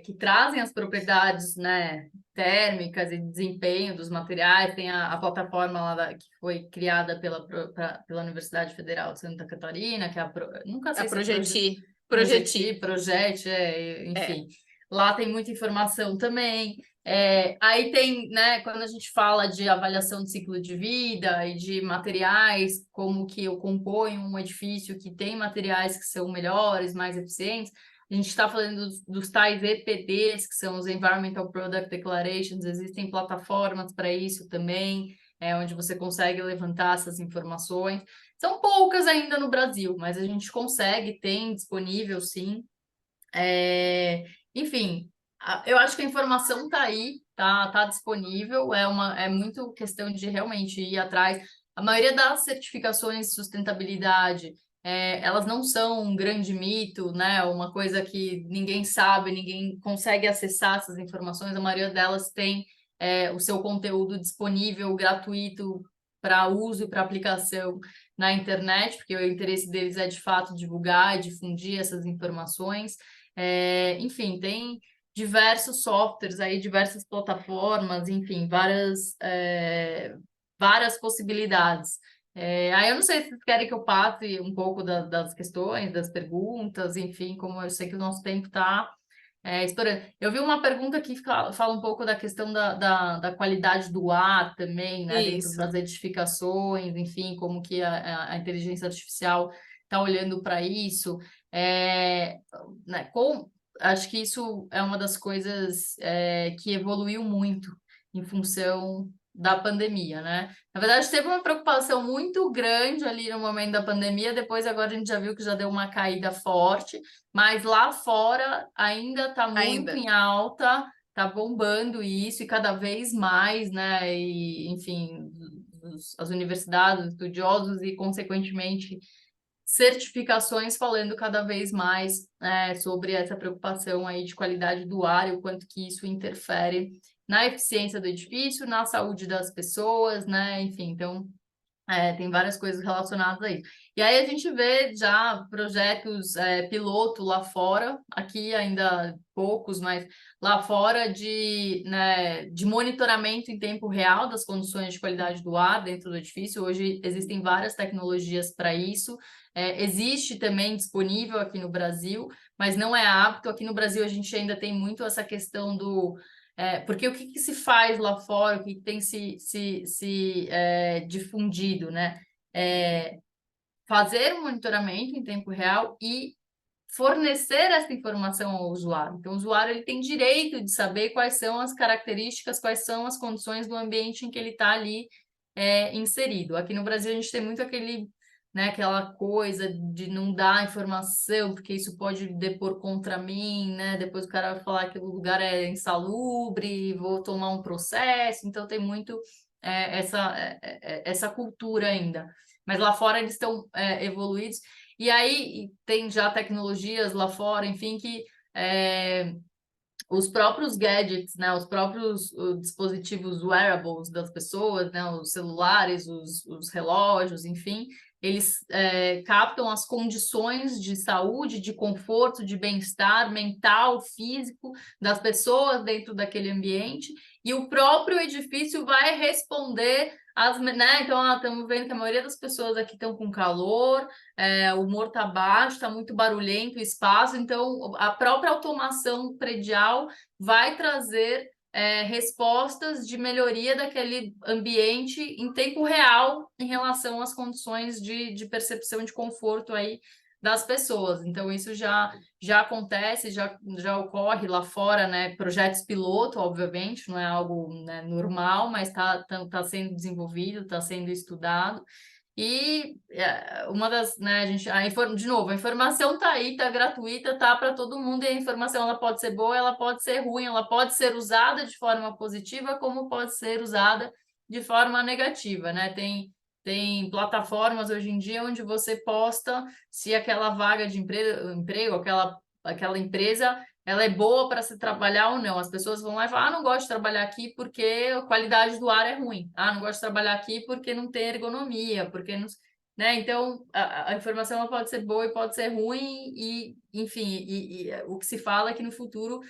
que trazem as propriedades, né, térmicas e desempenho dos materiais. Tem a plataforma lá que foi criada pela Universidade Federal de Santa Catarina, que é nunca a sei se é Progeti. Projet, É, enfim. Lá tem muita informação também. Aí tem, né, quando a gente fala de avaliação de ciclo de vida e de materiais, como que eu componho um edifício que tem materiais que são melhores, mais eficientes, a gente está falando dos tais EPDs, que são os Environmental Product Declarations, existem plataformas para isso também, onde você consegue levantar essas informações. São poucas ainda no Brasil, mas a gente consegue, tem disponível sim. Enfim, eu acho que a informação está aí, tá disponível, é muito questão de realmente ir atrás. A maioria das certificações de sustentabilidade, elas não são um grande mito, né? Uma coisa que ninguém sabe, ninguém consegue acessar essas informações. A maioria delas tem o seu conteúdo disponível, gratuito, para uso e para aplicação na internet, porque o interesse deles é de fato divulgar e difundir essas informações. Enfim, tem diversos softwares aí, diversas plataformas, enfim, várias possibilidades. Aí eu não sei se vocês querem que eu passe um pouco das questões, das perguntas, enfim, como eu sei que o nosso tempo está estourando. Eu vi uma pergunta que fala um pouco da questão da qualidade do ar também, né, dentro isso. das edificações, enfim, como que a inteligência artificial está olhando para isso. É, né, acho que isso é uma das coisas que evoluiu muito em função da pandemia, né? Na verdade, teve uma preocupação muito grande ali no momento da pandemia, depois agora a gente já viu que já deu uma caída forte, mas lá fora ainda está muito Ainda. em alta, está bombando isso e cada vez mais, né? E, enfim, as universidades, os estudiosos e, consequentemente, certificações falando cada vez mais sobre essa preocupação aí de qualidade do ar e o quanto que isso interfere na eficiência do edifício, na saúde das pessoas, né? Enfim, então Tem várias coisas relacionadas a isso. E aí a gente vê já projetos piloto lá fora, aqui ainda poucos, mas lá fora né, de monitoramento em tempo real das condições de qualidade do ar dentro do edifício. Hoje existem várias tecnologias para isso. Existe também disponível aqui no Brasil, mas não é apto. Aqui no Brasil a gente ainda tem muito essa questão do porque o que se faz lá fora, o que tem se difundido, né? Fazer um monitoramento em tempo real e fornecer essa informação ao usuário. Então, o usuário ele tem direito de saber quais são as características, quais são as condições do ambiente em que ele está ali inserido. Aqui no Brasil, a gente tem muito aquela coisa de não dar informação, porque isso pode depor contra mim, né? Depois o cara vai falar que o lugar é insalubre, vou tomar um processo. Então, tem muito essa cultura ainda. Mas lá fora eles estão evoluídos. E aí tem já tecnologias lá fora, enfim, que os próprios gadgets, né, os próprios dispositivos wearables das pessoas, né, os celulares, os relógios, enfim, eles captam as condições de saúde, de conforto, de bem-estar mental, físico das pessoas dentro daquele ambiente, e o próprio edifício vai responder né? Então, estamos vendo que a maioria das pessoas aqui estão com calor, o humor está baixo, está muito barulhento o espaço, então a própria automação predial vai trazer respostas de melhoria daquele ambiente em tempo real em relação às condições de percepção de conforto aí das pessoas. Então, isso já acontece, já ocorre lá fora, né? Projetos piloto, obviamente, não é algo, né, normal, mas tá sendo desenvolvido, está sendo estudado. E uma das, né, de novo, a informação está aí, está gratuita, tá para todo mundo, e a informação ela pode ser boa, ela pode ser ruim, ela pode ser usada de forma positiva, como pode ser usada de forma negativa, né? Tem plataformas hoje em dia onde você posta se aquela vaga de emprego, aquela empresa, ela é boa para se trabalhar ou não. As pessoas vão lá e falam, não gosto de trabalhar aqui porque a qualidade do ar é ruim. Não gosto de trabalhar aqui porque não tem ergonomia, porque não... Né? Então, a informação ela pode ser boa e pode ser ruim, e enfim, o que se fala é que no futuro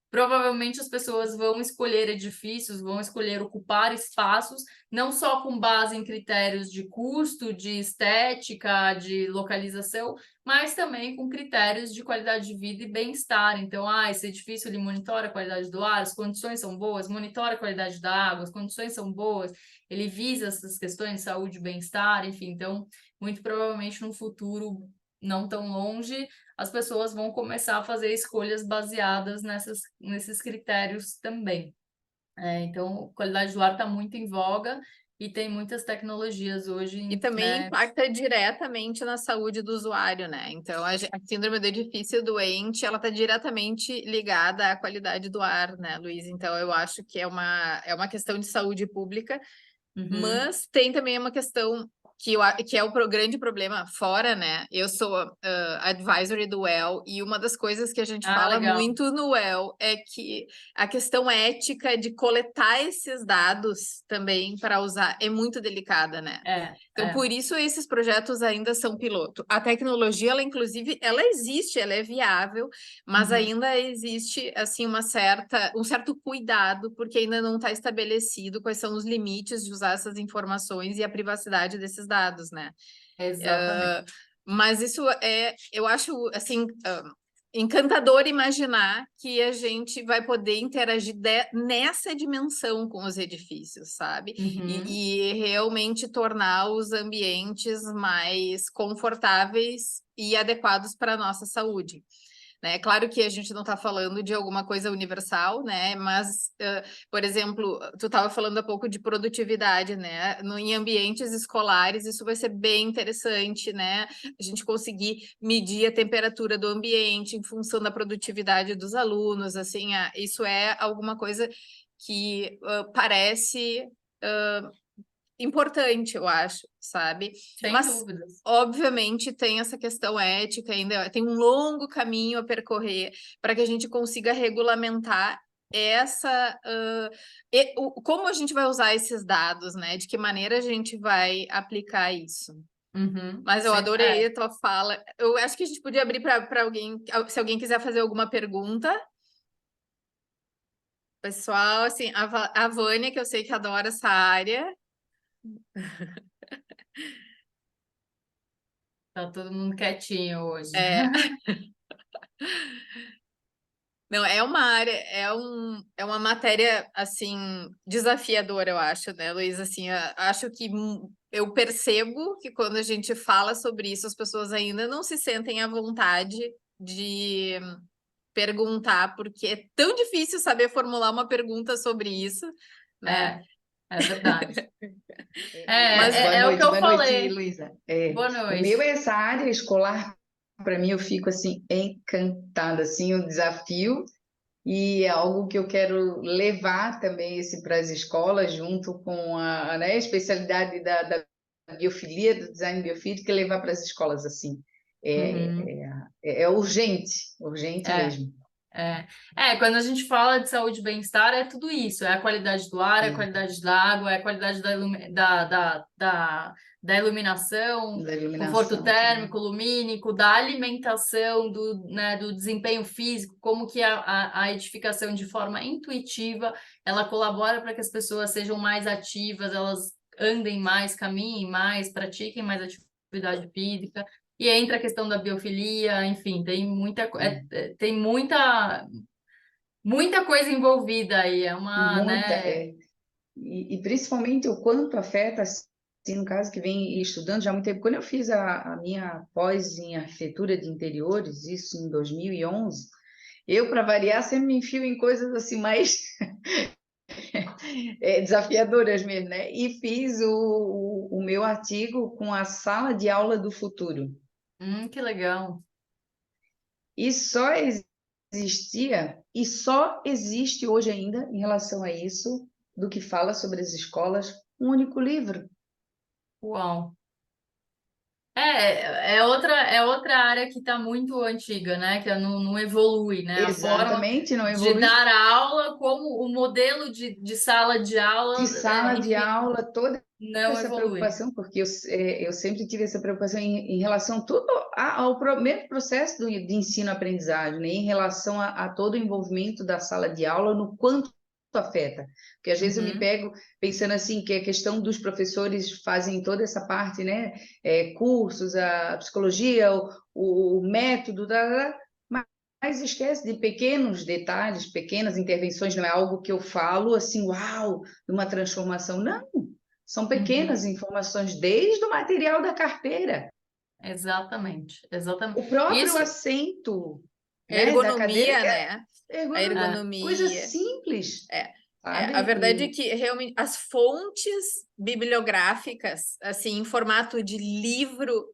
provavelmente as pessoas vão escolher edifícios, vão escolher ocupar espaços, não só com base em critérios de custo, de estética, de localização, mas também com critérios de qualidade de vida e bem-estar. Então, esse edifício ele monitora a qualidade do ar, as condições são boas, monitora a qualidade da água, as condições são boas, ele visa essas questões de saúde e bem-estar, enfim. Então, muito provavelmente no futuro não tão longe, as pessoas vão começar a fazer escolhas baseadas nesses critérios também. Então, qualidade do ar está muito em voga e tem muitas tecnologias hoje, E também né? impacta diretamente na saúde do usuário, né? Então, a síndrome do edifício doente, ela está diretamente ligada à qualidade do ar, né, Luiz? Então, eu acho que é uma questão de saúde pública, mas tem também uma questão que é o grande problema fora, né? Eu sou advisory do WELL, e uma das coisas que a gente fala Legal. muito no WELL é que a questão ética de coletar esses dados também para usar é muito delicada, né? Então, por isso esses projetos ainda são piloto. A tecnologia, ela inclusive, ela existe, ela é viável, mas ainda existe assim um certo cuidado, porque ainda não está estabelecido quais são os limites de usar essas informações e a privacidade desses dados, né? Exatamente. Mas isso eu acho assim encantador imaginar que a gente vai poder interagir nessa dimensão com os edifícios, sabe? E realmente tornar os ambientes mais confortáveis e adequados para a nossa saúde. Né? Claro que a gente não está falando de alguma coisa universal, né? Mas, por exemplo, tu estava falando há pouco de produtividade, né? Em ambientes escolares, isso vai ser bem interessante, né? A gente conseguir medir a temperatura do ambiente em função da produtividade dos alunos, assim, isso é alguma coisa que parece importante, eu acho, sabe? Sem dúvidas. Obviamente, tem essa questão ética ainda, tem um longo caminho a percorrer para que a gente consiga regulamentar como a gente vai usar esses dados, né? De que maneira a gente vai aplicar isso. Mas eu adorei a tua fala. Eu acho que a gente podia abrir para alguém, se alguém quiser fazer alguma pergunta. Pessoal, assim, a Vânia, que eu sei que adora essa área. Tá todo mundo quietinho hoje. É. Não, é uma área, é uma matéria, assim, desafiadora, eu acho, né, Luiz? Assim, acho que eu percebo que quando a gente fala sobre isso, as pessoas ainda não se sentem à vontade de perguntar, porque é tão difícil saber formular uma pergunta sobre isso, né? É verdade. Mas É o que eu Boa noite, falei. Luísa. Boa O meu noite. é essa área escolar, para mim, eu fico assim encantada, assim, um desafio e é algo que eu quero levar também esse para as escolas, junto com né, especialidade da biofilia, do design biofísico, e levar para as escolas assim. É, Uhum. é urgente, urgente É. mesmo. Quando a gente fala de saúde e bem-estar, é tudo isso, é a qualidade do ar, é a É, qualidade da água, é a qualidade da iluminação, da conforto iluminação também. térmico, lumínico, da alimentação, do desempenho físico, como que a edificação de forma intuitiva, ela colabora para que as pessoas sejam mais ativas, elas andem mais, caminhem mais, pratiquem mais atividade física. E entra a questão da biofilia, enfim, tem muita coisa envolvida aí, é uma, Muita, né? e principalmente o quanto afeta, assim, no caso que vem estudando já há muito tempo. Quando eu fiz a minha pós em arquitetura de interiores, isso em 2011, eu, para variar, sempre me enfio em coisas assim mais desafiadoras mesmo, né? E fiz o meu artigo com a sala de aula do futuro. Que legal. E só existia, e só existe hoje ainda, em relação a isso, do que fala sobre as escolas, um único livro. Uau. É outra área que está muito antiga, né? Que não evolui, né? A forma Exatamente, não de evolui dar aula, como o modelo de sala de de aula, sala de enfim, aula, toda não essa evolui. preocupação, porque eu sempre tive essa preocupação em relação tudo ao mesmo processo de ensino-aprendizagem, né? Em relação a todo o envolvimento da sala de aula, no quanto afeta. Porque às vezes eu me Uhum. pego pensando assim, que a questão dos professores fazem toda essa parte, né? Cursos, a psicologia, o método, mas esquece de pequenos detalhes, pequenas intervenções, não é algo que eu falo assim, uau, de uma transformação. Não, são pequenas Uhum. informações, desde o material da carteira, Exatamente, exatamente. o próprio Isso, assento, a né, da cadeira, ergonomia, que né? é A ergonomia, coisa ergonomia. simples, É, a sabe? verdade é que realmente as fontes bibliográficas, assim, em formato de livro,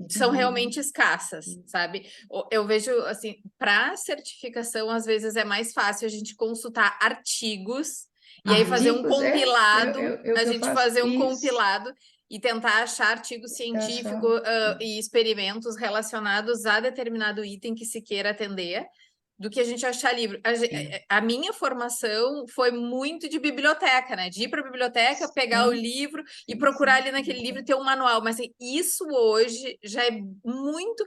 são realmente escassas, sabe? Eu vejo, assim, para certificação, às vezes é mais fácil a gente consultar artigos e aí fazer um Artigos, compilado, o a que eu gente faço, fazer um isso, compilado e tentar achar artigo científico, e experimentos relacionados a determinado item que se queira atender, do que a gente achar livro. A minha formação foi muito de biblioteca, né? De ir para a biblioteca, pegar o sim, livro e sim, procurar sim. ali naquele livro ter um manual. Mas assim, isso hoje já é muito.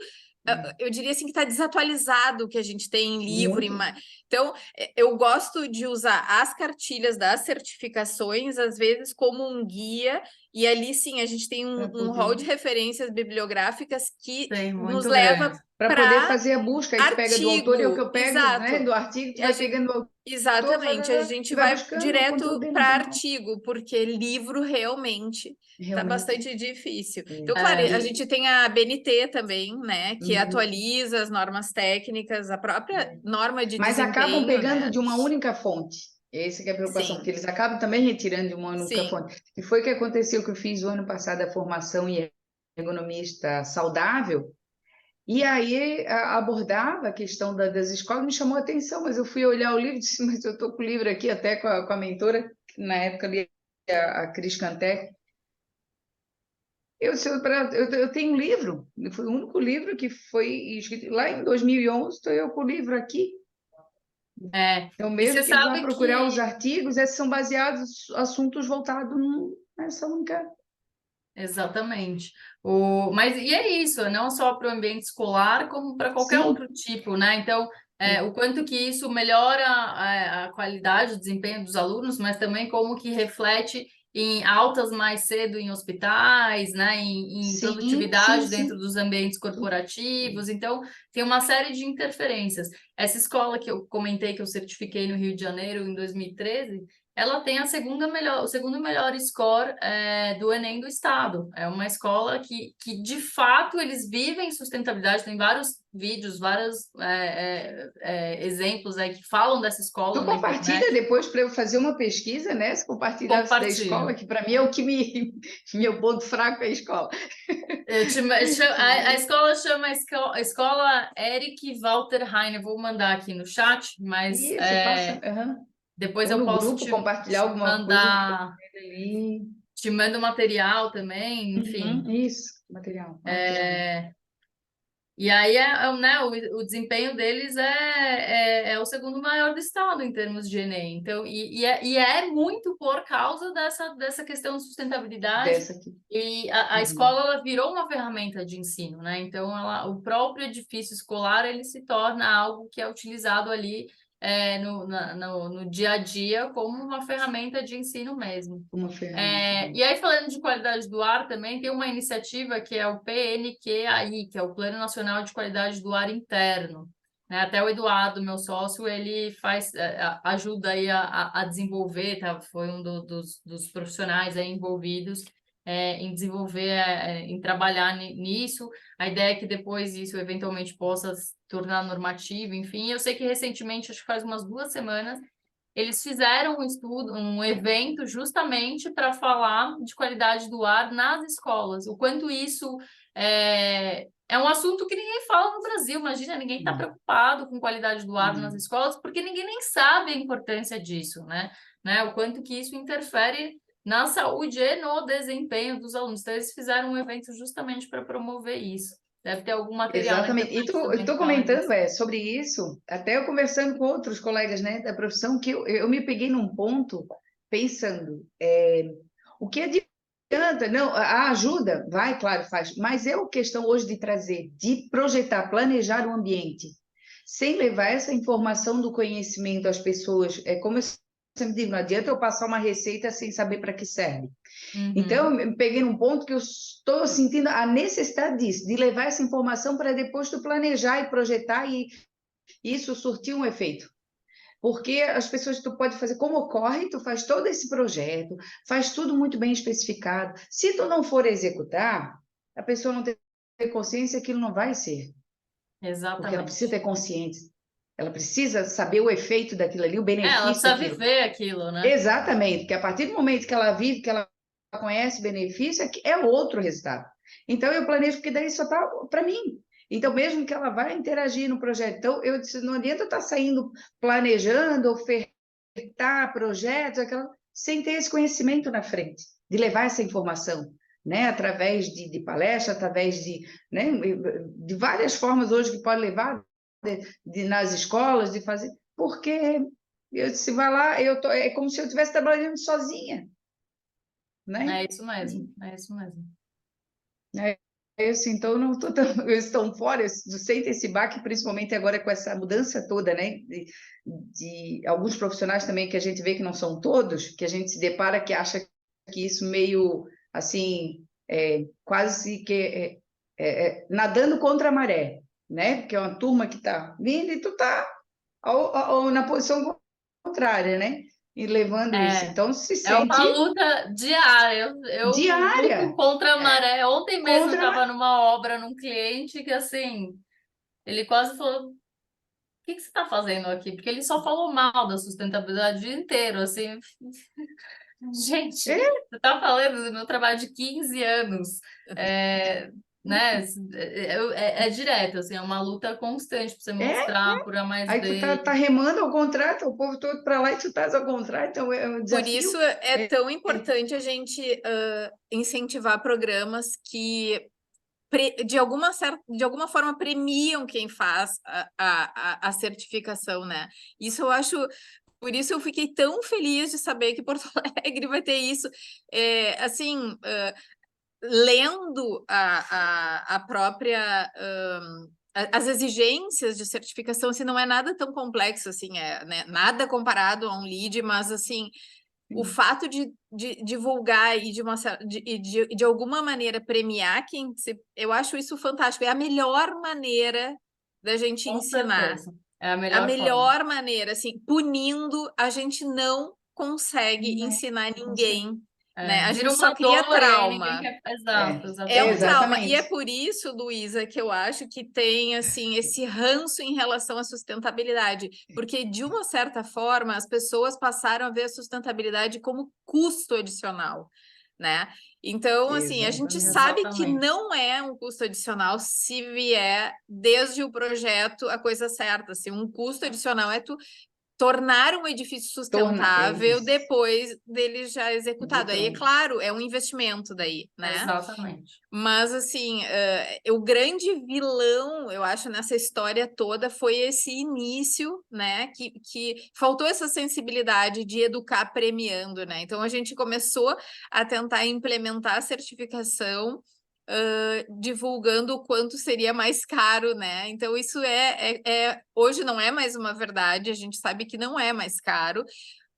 Eu diria assim que está desatualizado o que a gente tem em livro. Muito Então, eu gosto de usar as cartilhas das certificações, às vezes, como um guia, e ali sim a gente tem para um rol poder. de referências bibliográficas que tem nos muito leva grande. Para poder para fazer a busca, aí tu pega do autor, é o que artigo, eu pego, né, exato. do artigo, tu A vai gente, pegando o autor, exatamente, a gente e vai vai buscando o conteúdo direto dele, para não tem como. artigo, porque livro realmente está Realmente. bastante difícil. É. Então, claro, a E, gente tem a BNT também, né, que uhum. atualiza as normas técnicas, a própria norma de Mas acabam desempenho, pegando né? de uma única fonte. Essa que é a preocupação, porque Sim, eles acabam também retirando de uma única sim. fonte. E foi o que aconteceu que eu fiz o ano passado a formação em ergonomista saudável, e aí abordava a questão das escolas, me chamou a atenção, mas eu fui olhar o livro e disse, mas eu estou com o livro aqui até com a mentora, que na época ali, a Cris Canté. Eu tenho um livro, foi o único livro que foi escrito lá em 2011, estou eu com o livro aqui. Então, E mesmo você que eles vão sabe procurar os que... artigos, esses são baseados em assuntos voltados nessa única... Exatamente. Mas e é isso, não só para o ambiente escolar, como para qualquer Sim, outro tipo, né? Então, o quanto que isso melhora a qualidade, o desempenho dos alunos, mas também como que reflete em altas mais cedo em hospitais, né? Em sim, sim, produtividade dentro sim. dos ambientes corporativos. Então, tem uma série de interferências. Essa escola que eu comentei que eu certifiquei no Rio de Janeiro em 2013, ela tem o segundo melhor score do Enem do Estado. É uma escola que, de fato, eles vivem sustentabilidade. Tem vários vídeos, vários exemplos aí que falam dessa escola Tu na compartilha internet. depois para eu fazer uma pesquisa, né? Se compartilhasse da escola, Compartilho. que para mim é o que meu ponto fraco é a escola. A escola chama Escola Eric Walter Heine. Vou mandar aqui no chat, mas Isso, passa. Aham. depois Ou eu no posso grupo compartilhar te alguma coisa que eu mandar. ali. Te mando material também, enfim. Uhum, isso, material. Ah, que legal. E aí, né, o desempenho deles é o segundo maior do estado em termos de Enem. Então, e é muito por causa dessa questão de sustentabilidade. Dessa aqui. E a Uhum. escola ela virou uma ferramenta de ensino, né? Então, o próprio edifício escolar ele se torna algo que é utilizado ali no dia a dia como uma ferramenta de ensino mesmo. Uma ferramenta. E aí, falando de qualidade do ar, também tem uma iniciativa que é o PNQAI, que é o Plano Nacional de Qualidade do Ar Interno. Né? Até o Eduardo, meu sócio, ele ajuda aí a desenvolver, tá? Foi um dos profissionais aí envolvidos em desenvolver, em trabalhar nisso. A ideia é que depois isso eventualmente possa se tornar normativo, enfim. Eu sei que recentemente, acho que faz umas 2 semanas, eles fizeram um estudo, um evento justamente para falar de qualidade do ar nas escolas. O quanto isso é um assunto que ninguém fala no Brasil. Imagina, ninguém está preocupado com qualidade do ar nas escolas, porque ninguém nem sabe a importância disso, né? O quanto que isso interfere na saúde e no desempenho dos alunos. Então, eles fizeram um evento justamente para promover isso. Deve ter algum material na Exatamente. E internet eu também que estou fala comentando disso. sobre isso, até eu conversando com outros colegas, né, da profissão, que eu me peguei num ponto pensando, o que adianta? Não, a ajuda, vai, claro, faz, mas é a questão hoje de trazer, de projetar, planejar o ambiente, sem levar essa informação do conhecimento às pessoas. É como eu sempre digo, não adianta eu passar uma receita sem saber para que serve. Então, Uhum. eu me peguei num ponto que eu estou sentindo a necessidade disso, de levar essa informação para depois tu planejar e projetar e isso surtir um efeito. Porque as pessoas, tu pode fazer como ocorre, tu faz todo esse projeto, faz tudo muito bem especificado. Se tu não for executar, a pessoa não tem consciência, aquilo não vai ser. Porque ela precisa Exatamente. ter consciência. Ela precisa saber o efeito daquilo ali, o Ela benefício precisa daquilo. viver aquilo, né? Exatamente, porque a partir do momento que ela vive, que ela conhece o benefício, é outro resultado. Então, eu planejo, porque daí só está para mim. Então, mesmo que ela vá interagir no projeto, então, eu disse, não adianta eu estar saindo planejando, ofertar projetos, sem ter esse conhecimento na frente, de levar essa informação, né? Através de palestra, através né? De várias formas hoje que pode levar nas escolas, de fazer, porque eu disse, vai lá, é como se eu estivesse trabalhando sozinha, né? É isso mesmo, é isso mesmo. É isso, então eu não estou tão, eu estou fora, eu sinto esse baque, principalmente agora com essa mudança toda, né? De alguns profissionais também que a gente vê que não são todos, que a gente se depara que acha que isso meio assim, quase que nadando contra a maré, né? Porque é uma turma que está vindo e tu está na posição contrária, né? E levando isso. É, Então se é uma sente luta diária. Eu luto diária contra a maré. Ontem mesmo eu contra a estava maré. numa obra num cliente que assim, ele quase falou: o que você está fazendo aqui? Porque ele só falou mal da sustentabilidade o dia inteiro, assim. Gente, você está falando do meu trabalho de 15 anos. Né? É direto, assim, é uma luta constante para você É, mostrar por A mais aí tu B. tá remando ao contrário, tá o povo todo para lá e tu estás ao contrário, então é um Por desafio. isso é tão importante a gente incentivar programas que de alguma forma premiam quem faz a certificação, né? Isso eu acho. Por isso eu fiquei tão feliz de saber que Porto Alegre vai ter isso. Assim, lendo a própria as exigências de certificação, assim, não é nada tão complexo assim, né, nada comparado a um lead, mas assim o fato de divulgar e de alguma maneira premiar quem eu acho isso fantástico, é a melhor maneira da gente Com ensinar. certeza. É a A melhor forma. melhor maneira, assim, punindo, a gente não consegue Não, ensinar não ninguém, né? A Vira gente só uma cria dor e aí ninguém trauma. quer. Exato, É um exatamente. trauma. E é Exatamente. por isso, Luísa, que eu acho que tem, assim, esse ranço em relação à sustentabilidade. Porque, de uma certa forma, as pessoas passaram a ver a sustentabilidade como custo adicional, né? Então, assim, a gente Exatamente. sabe que Exatamente. não é um custo adicional se vier desde o projeto a coisa certa. Assim, um custo adicional é tu tornar um edifício sustentável Isso. depois dele já De executado. Aí, é pronto. claro, é um investimento daí, né? Exatamente. Mas, assim, o grande vilão, eu acho, nessa história toda foi esse início, né? Que faltou essa sensibilidade de educar premiando, né? Então, a gente começou a tentar implementar a certificação, divulgando o quanto seria mais caro, né? Então, isso hoje não é mais uma verdade, a gente sabe que não é mais caro.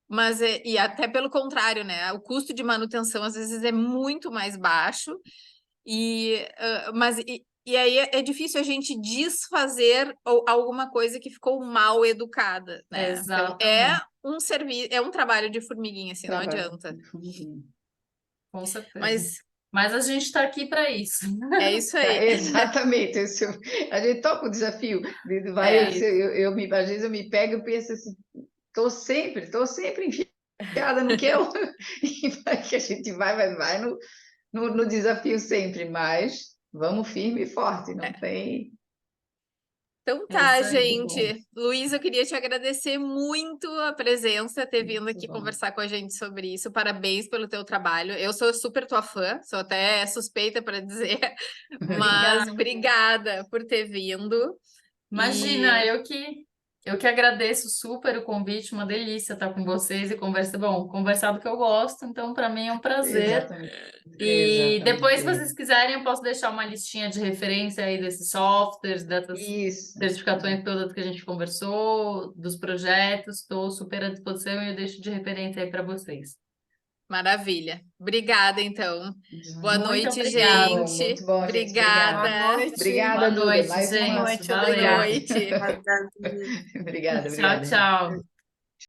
Mas e até pelo contrário, né? O custo de manutenção às vezes é muito mais baixo. E aí é difícil a gente desfazer alguma coisa que ficou mal educada, né? Então Exatamente. um serviço, é um trabalho de formiguinha, assim, não Trabalho adianta. de formiguinha. Com certeza. Mas Mas a gente está aqui para isso. é isso aí. Exatamente. A gente toca o desafio. É isso. Às vezes eu me pego e penso assim, estou sempre enfiada no que eu. E vai que a gente vai no desafio sempre, mas vamos firme e forte, não tem. Então É tá, isso aí. Muito bom. gente. Luísa, eu queria te agradecer muito a presença, ter vindo Muito aqui bom. conversar com a gente sobre isso. Parabéns pelo teu trabalho. Eu sou super tua fã, sou até suspeita para dizer, mas Obrigada. obrigada por ter vindo. Imagina, eu que agradeço super o convite, uma delícia estar com vocês e conversar do que eu gosto, então para mim é um prazer. Exatamente. E depois, se vocês Exatamente. quiserem, eu posso deixar uma listinha de referência aí desses softwares, dessas Isso. certificações todas que a gente conversou, dos projetos, estou super à disposição e eu deixo de referência aí para vocês. Maravilha. Obrigada, então. Boa Muito noite, obrigada. Muito gente. bom, gente. Obrigada. Obrigada. Boa noite. Obrigada, Boa Duda. noite, Mais Boa uma. gente. noite, Boa Valeu. obrigada. noite. Obrigada, Davi. Obrigada, Tchau, obrigada. tchau.